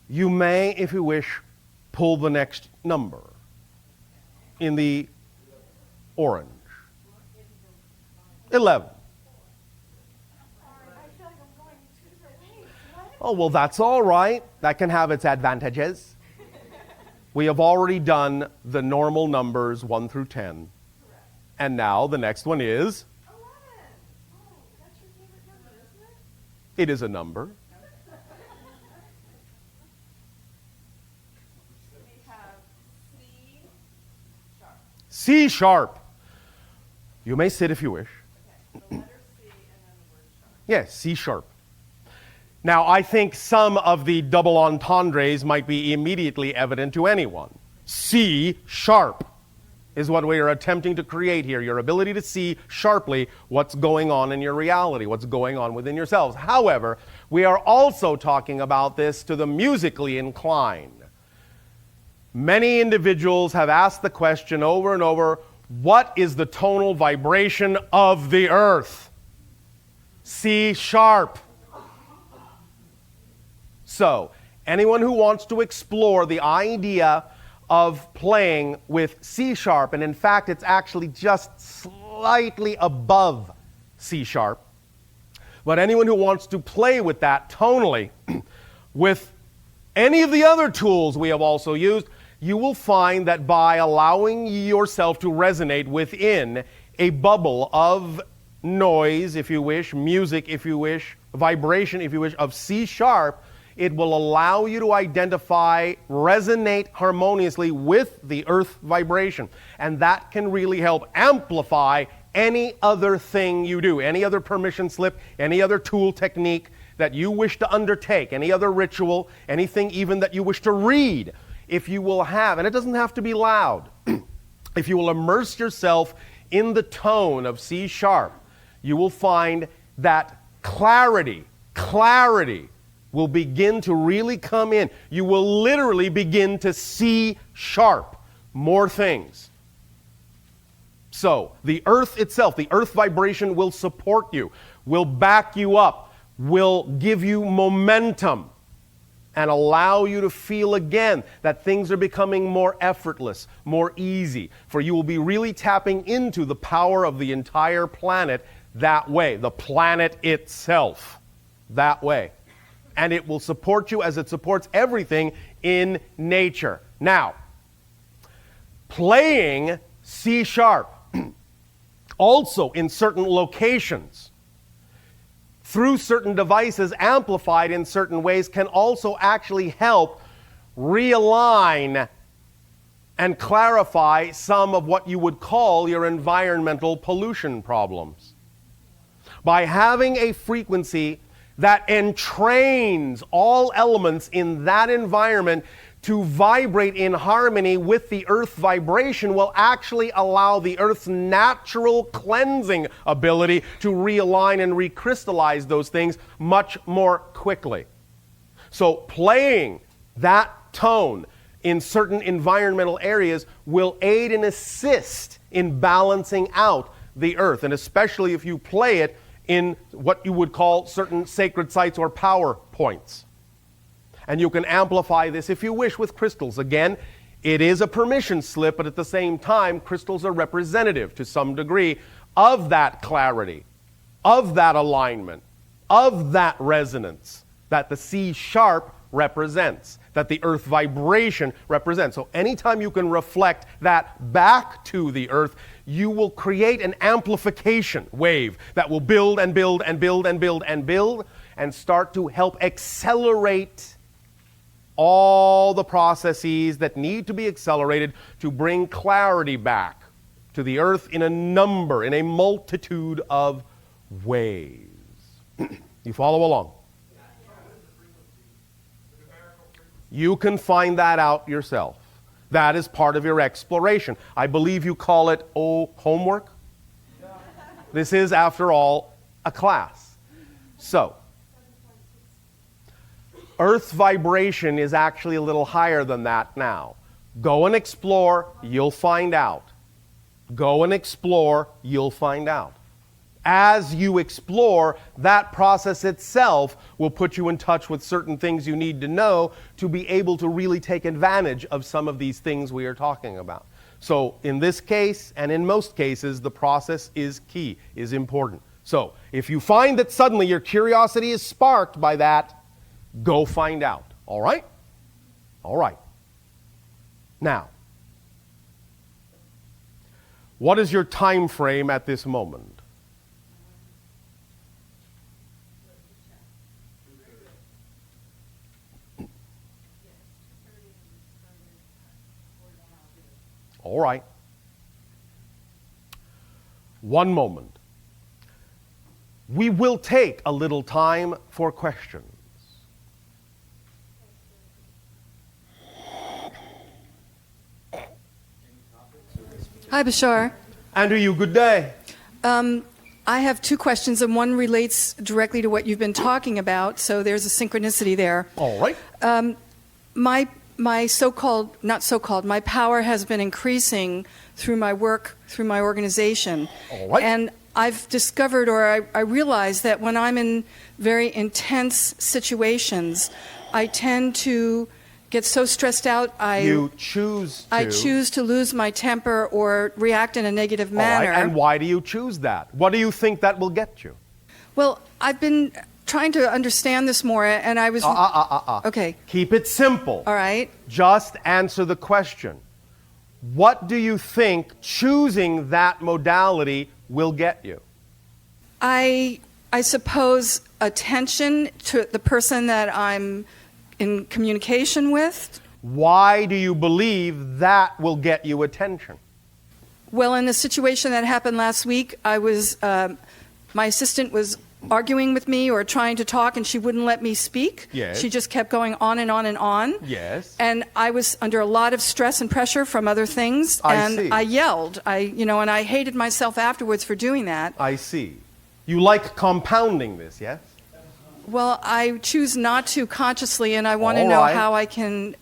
You may, if you wish, pull the next number in the orange. 11. Oh, well, that's all right. That can have its advantages. We have already done the normal numbers 1 through 10. And now the next one is? 11. Oh, that's your favorite number, isn't it? It is a number. We have C sharp. C sharp. You may sit if you wish. Okay, the letter C and then the word sharp. Yes, C sharp. Now, I think some of the double entendres might be immediately evident to anyone. C sharp is what we are attempting to create here, your ability to see sharply what's going on in your reality, what's going on within yourselves. However, we are also talking about this to the musically inclined. Many individuals have asked the question over and over, what is the tonal vibration of the earth? C sharp. So, anyone who wants to explore the idea of playing with C sharp, and in fact it's actually just slightly above C sharp, but anyone who wants to play with that tonally with any of the other tools we have also used, you will find that by allowing yourself to resonate within a bubble of noise, if you wish, music, if you wish, vibration, if you wish, of C sharp, it will allow you to identify, resonate harmoniously with the earth vibration. And that can really help amplify any other thing you do, any other permission slip, any other tool technique that you wish to undertake, any other ritual, anything even that you wish to read. If you will have, and it doesn't have to be loud, if you will immerse yourself in the tone of C sharp, you will find that clarity will begin to really come in. You will literally begin to see sharp more things. So, the earth itself, the earth vibration will support you, will back you up, will give you momentum, and allow you to feel again that things are becoming more effortless, more easy. For you will be really tapping into the power of the entire planet that way, the planet itself that way. And it will support you as it supports everything in nature. Now, playing C sharp also in certain locations through certain devices, amplified in certain ways, can also actually help realign and clarify some of what you would call your environmental pollution problems. By having a frequency that entrains all elements in that environment to vibrate in harmony with the earth vibration will actually allow the earth's natural cleansing ability to realign and recrystallize those things much more quickly. So playing that tone in certain environmental areas will aid and assist in balancing out the earth, and especially if you play it in what you would call certain sacred sites or power points. And you can amplify this if you wish with crystals. Again, it is a permission slip, but at the same time, crystals are representative to some degree of that clarity, of that alignment, of that resonance that the C sharp represents, that the earth vibration represents. So anytime you can reflect that back to the earth, you will create an amplification wave that will build and build and build and build and build and start to help accelerate all the processes that need to be accelerated to bring clarity back to the earth in a multitude of ways. You follow along? You can find that out yourself. That is part of your exploration. I believe you call it, homework? This is, after all, a class. So, Earth's vibration is actually a little higher than that now. Go and explore, you'll find out. Go and explore, you'll find out. As you explore, that process itself will put you in touch with certain things you need to know to be able to really take advantage of some of these things we are talking about. So in this case, and in most cases, the process is key, is important. So if you find that suddenly your curiosity is sparked by that, go find out. All right? All right. Now, what is your time frame at this moment? All right. One moment. We will take a little time for questions. Hi, Bashar. Andrew, you good day. I have two questions, and one relates directly to what you've been talking about, so there's a synchronicity there. All right. My so-called, not so-called, my power has been increasing through my work, through my organization. All right. And I've discovered, or I realize that when I'm in very intense situations, I tend to get so stressed out, I choose to lose my temper or react in a negative manner. All right. And why do you choose that? What do you think that will get you? Well, I've been trying to understand this more, and I was... Okay. Keep it simple. All right. Just answer the question. What do you think choosing that modality will get you? I suppose attention to the person that I'm in communication with. Why do you believe that will get you attention? Well, in the situation that happened last week, I was my assistant was arguing with me or trying to talk, and she wouldn't let me speak. Yes. She just kept going on and on and on. Yes. And I was under a lot of stress and pressure from other things, I and see. I yelled. And I hated myself afterwards for doing that. I see. You like compounding this, yes? Well, I choose not to consciously, and I want to All know right. how I can...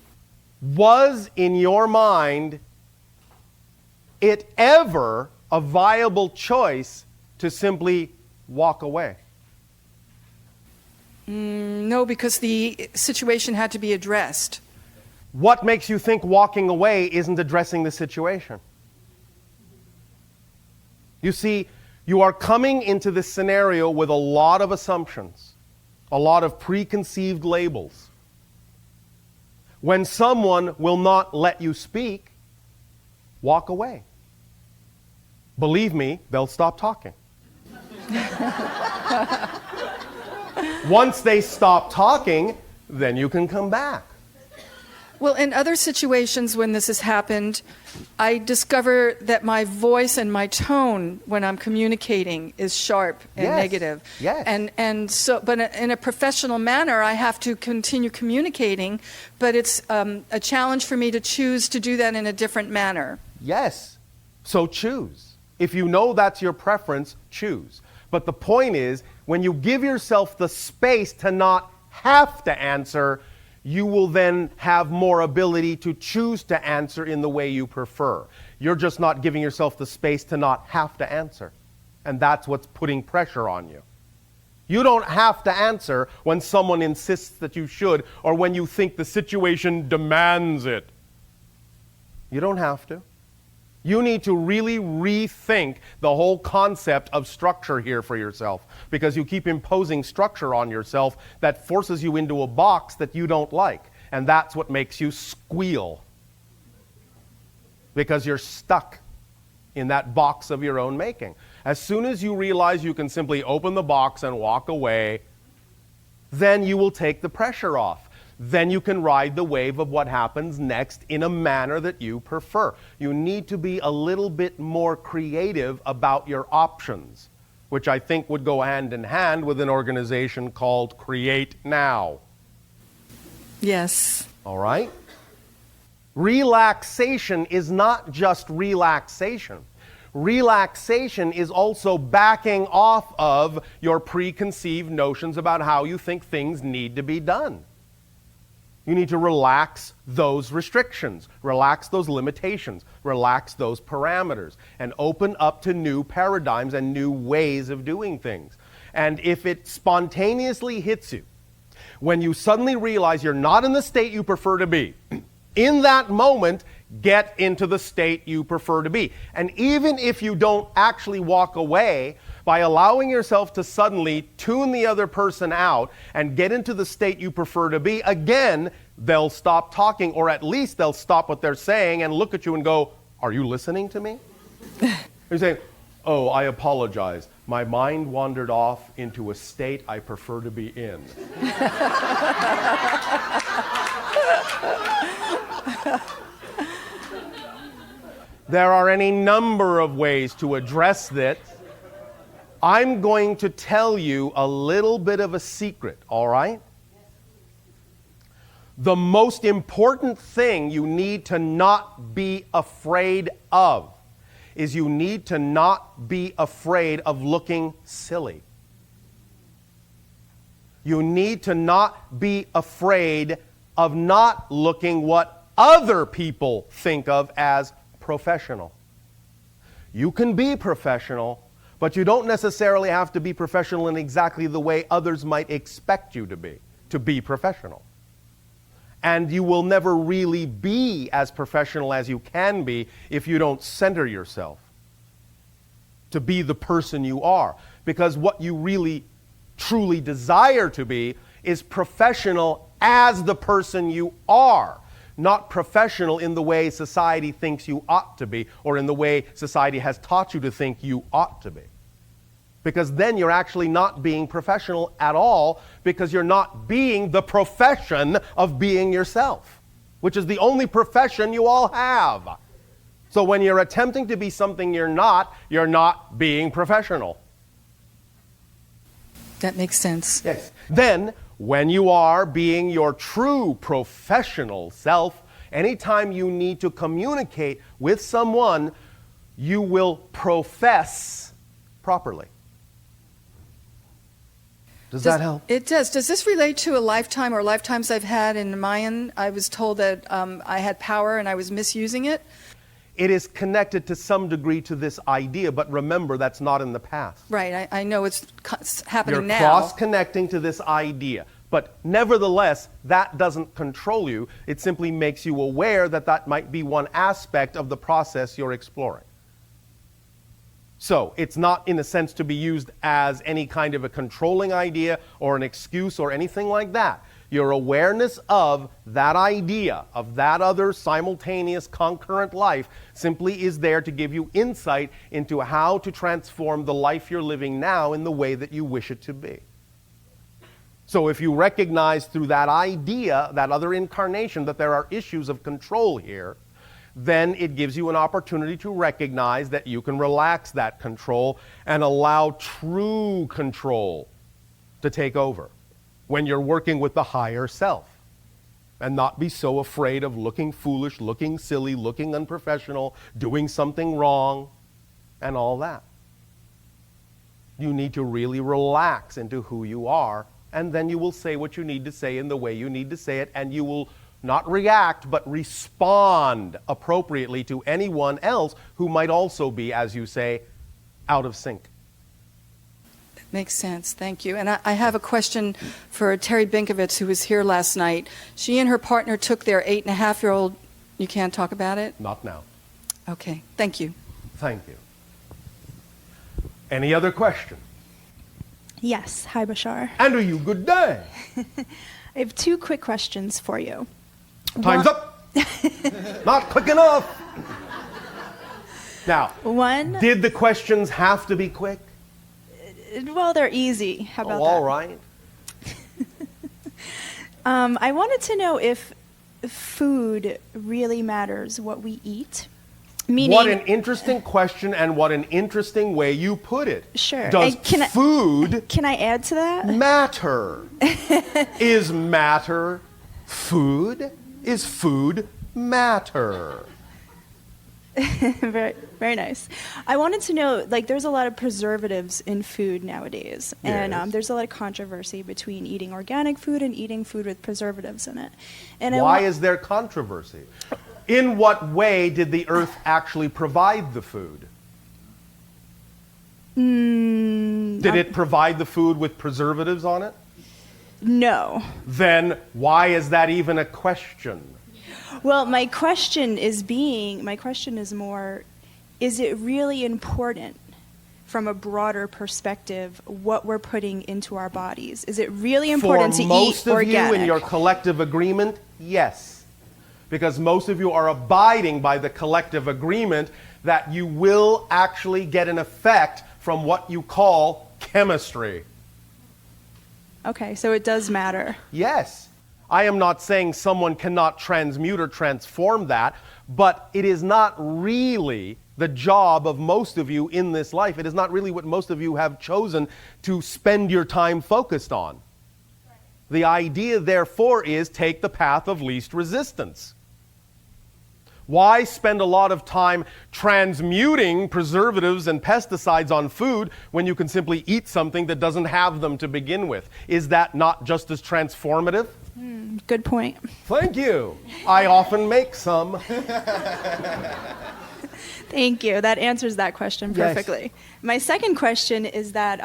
Was in your mind it ever a viable choice to simply walk away? No, because the situation had to be addressed. What makes you think walking away isn't addressing the situation? You see, you are coming into this scenario with a lot of assumptions, a lot of preconceived labels. When someone will not let you speak, walk away. Believe me, they'll stop talking. Once they stop talking, then you can come back. Well, in other situations when this has happened, I discover that my voice and my tone when I'm communicating is sharp and Yes. negative. Yes. And so, but in a professional manner, I have to continue communicating, but it's a challenge for me to choose to do that in a different manner. Yes. So choose. If you know that's your preference, choose. But the point is, when you give yourself the space to not have to answer, you will then have more ability to choose to answer in the way you prefer. You're just not giving yourself the space to not have to answer. And that's what's putting pressure on you. You don't have to answer when someone insists that you should or when you think the situation demands it. You don't have to. You need to really rethink the whole concept of structure here for yourself, because you keep imposing structure on yourself that forces you into a box that you don't like. And that's what makes you squeal, because you're stuck in that box of your own making. As soon as you realize you can simply open the box and walk away, then you will take the pressure off. Then you can ride the wave of what happens next in a manner that you prefer. You need to be a little bit more creative about your options, which I think would go hand in hand with an organization called Create Now. Yes. All right? Relaxation is not just relaxation. Relaxation is also backing off of your preconceived notions about how you think things need to be done. You need to relax those restrictions, relax those limitations, relax those parameters, and open up to new paradigms and new ways of doing things. And if it spontaneously hits you, when you suddenly realize you're not in the state you prefer to be, in that moment, get into the state you prefer to be. And even if you don't actually walk away, by allowing yourself to suddenly tune the other person out and get into the state you prefer to be, again, they'll stop talking, or at least they'll stop what they're saying and look at you and go, "Are you listening to me?" You're saying, "Oh, I apologize. My mind wandered off into a state I prefer to be in." There are any number of ways to address this. I'm going to tell you a little bit of a secret, all right? The most important thing you need to not be afraid of is you need to not be afraid of looking silly. You need to not be afraid of not looking what other people think of as professional. You can be professional, but you don't necessarily have to be professional in exactly the way others might expect you to be professional. And you will never really be as professional as you can be if you don't center yourself to be the person you are. Because what you really, truly desire to be is professional as the person you are, not professional in the way society thinks you ought to be, or in the way society has taught you to think you ought to be. Because then you're actually not being professional at all, because you're not being the profession of being yourself, which is the only profession you all have. So when you're attempting to be something you're not being professional. That makes sense. Yes. Then, when you are being your true professional self, anytime you need to communicate with someone, you will profess properly. Does that help? It does. Does this relate to a lifetime or lifetimes I've had in Mayan? I was told that I had power and I was misusing it. It is connected to some degree to this idea, but remember, that's not in the past. Right. I know it's happening now. You're cross-connecting to this idea. But nevertheless, that doesn't control you. It simply makes you aware that that might be one aspect of the process you're exploring. So it's not, in a sense, to be used as any kind of a controlling idea or an excuse or anything like that. Your awareness of that idea, of that other simultaneous concurrent life, simply is there to give you insight into how to transform the life you're living now in the way that you wish it to be. So if you recognize through that idea, that other incarnation, that there are issues of control here, then it gives you an opportunity to recognize that you can relax that control and allow true control to take over when you're working with the higher self, and not be so afraid of looking foolish, looking silly, looking unprofessional, doing something wrong, and all that. You need to really relax into who you are, and then you will say what you need to say in the way you need to say it, and you will not react, but respond appropriately to anyone else who might also be, as you say, out of sync. Makes sense. Thank you. And I have a question for Terry Binkovitz, who was here last night. She and her partner took their 8.5-year-old. You can't talk about it? Not now. Okay. Thank you. Thank you. Any other question? Yes. Hi, Bashar. Andrew, you good day. I have 2 quick questions for you. Time's up. Not quick enough. Now, One, did the questions have to be quick? well, they're easy. How about all that? right. I wanted to know if food really matters, what we eat. Meaning, What an interesting question, and what an interesting way you put it. Sure. Does And food can I add to that? matter? Is matter food? Is food matter? Very, very nice. I wanted to know, like, there's a lot of preservatives in food nowadays, and Yes. there's a lot of controversy between eating organic food and eating food with preservatives in it. And Why is there controversy? In what way did the earth actually provide the food? Did it provide the food with preservatives on it? No. Then why is that even a question? Well, my question is more, is it really important from a broader perspective what we're putting into our bodies? Is it really important to For most eat of organic? you in your collective agreement, yes. Because most of you are abiding by the collective agreement that you will actually get an effect from what you call chemistry. Okay, so it does matter. Yes. I am not saying someone cannot transmute or transform that, but it is not really the job of most of you in this life. It is not really what most of you have chosen to spend your time focused on. The idea, therefore, is take the path of least resistance. Why spend a lot of time transmuting preservatives and pesticides on food when you can simply eat something that doesn't have them to begin with? Is that not just as transformative? Good point. Thank you. I often make some. Thank you. That answers that question Yes. perfectly. My second question is that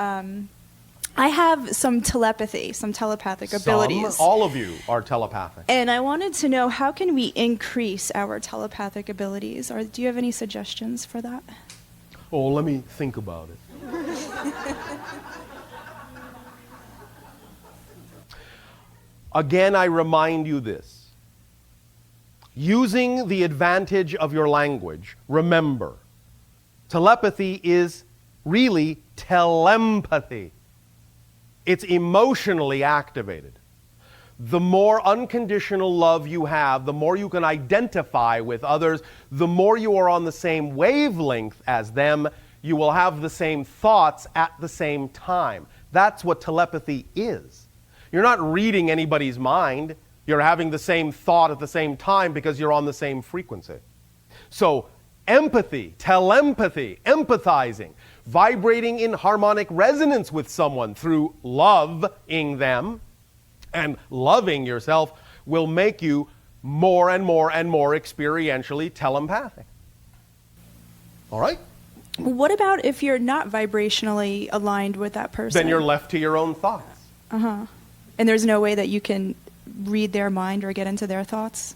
I have some telepathy, some telepathic abilities. All of you are telepathic. And I wanted to know, how can we increase our telepathic abilities? Or do you have any suggestions for that? Oh, let me think about it. Again, I remind you this. Using the advantage of your language, remember, telepathy is really telempathy. It's emotionally activated. The more unconditional love you have, the more you can identify with others, the more you are on the same wavelength as them, you will have the same thoughts at the same time. That's what telepathy is. You're not reading anybody's mind. You're having the same thought at the same time because you're on the same frequency. So, empathy, telempathy, empathizing, vibrating in harmonic resonance with someone through loving them and loving yourself will make you more and more and more experientially telepathic. All right? What about if you're not vibrationally aligned with that person? Then you're left to your own thoughts. And there's no way that you can read their mind or get into their thoughts?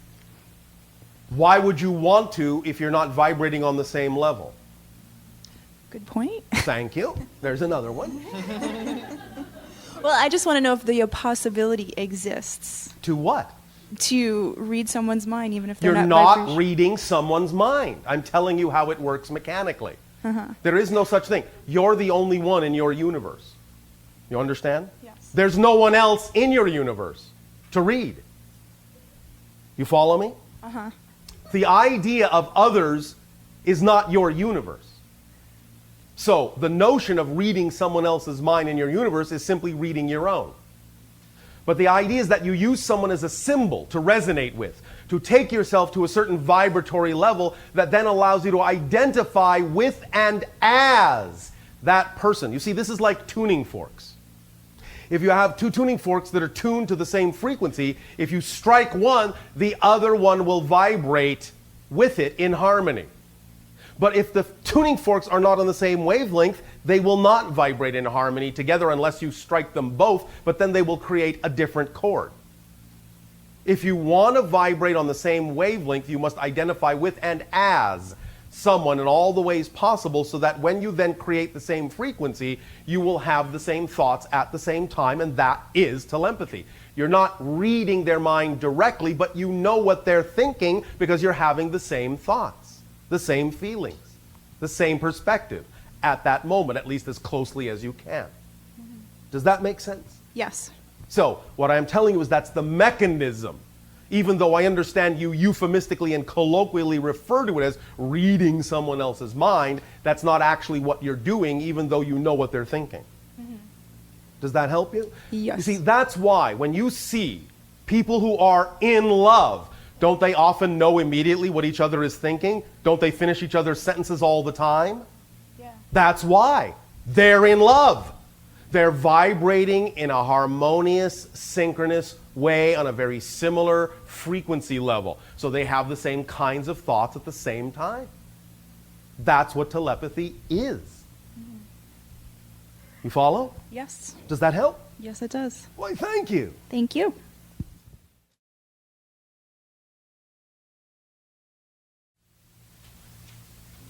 Why would you want to if you're not vibrating on the same level? Good point. Thank you. There's another one. Well, I just want to know if the possibility exists To what? to read someone's mind, even if they're You're not not reading someone's mind. I'm telling you how it works mechanically. Uh-huh. There is no such thing. You're the only one in your universe. You understand? Yes. There's no one else in your universe to read. You follow me? Uh-huh. The idea of others is not your universe. So the notion of reading someone else's mind in your universe is simply reading your own. But the idea is that you use someone as a symbol to resonate with, to take yourself to a certain vibratory level that then allows you to identify with and as that person. You see, this is like tuning forks. If you have two tuning forks that are tuned to the same frequency, if you strike one, the other one will vibrate with it in harmony. But if the tuning forks are not on the same wavelength, they will not vibrate in harmony together unless you strike them both, but then they will create a different chord. If you want to vibrate on the same wavelength, you must identify with and as someone in all the ways possible so that when you then create the same frequency, you will have the same thoughts at the same time, and that is telepathy. You're not reading their mind directly, but you know what they're thinking because you're having the same thoughts, the same feelings, the same perspective at that moment, at least as closely as you can. Does that make sense? Yes. So, what I'm telling you is that's the mechanism. Even though I understand you euphemistically and colloquially refer to it as reading someone else's mind, that's not actually what you're doing, even though you know what they're thinking. Does that help you? Yes. You see, that's why when you see people who are in love Don't they often know immediately what each other is thinking? Don't they finish each other's sentences all the time? Yeah. That's why. They're in love. They're vibrating in a harmonious, synchronous way on a very similar frequency level. So they have the same kinds of thoughts at the same time. That's what telepathy is. You follow? Yes. Does that help? Yes, it does. Why, thank you. Thank you.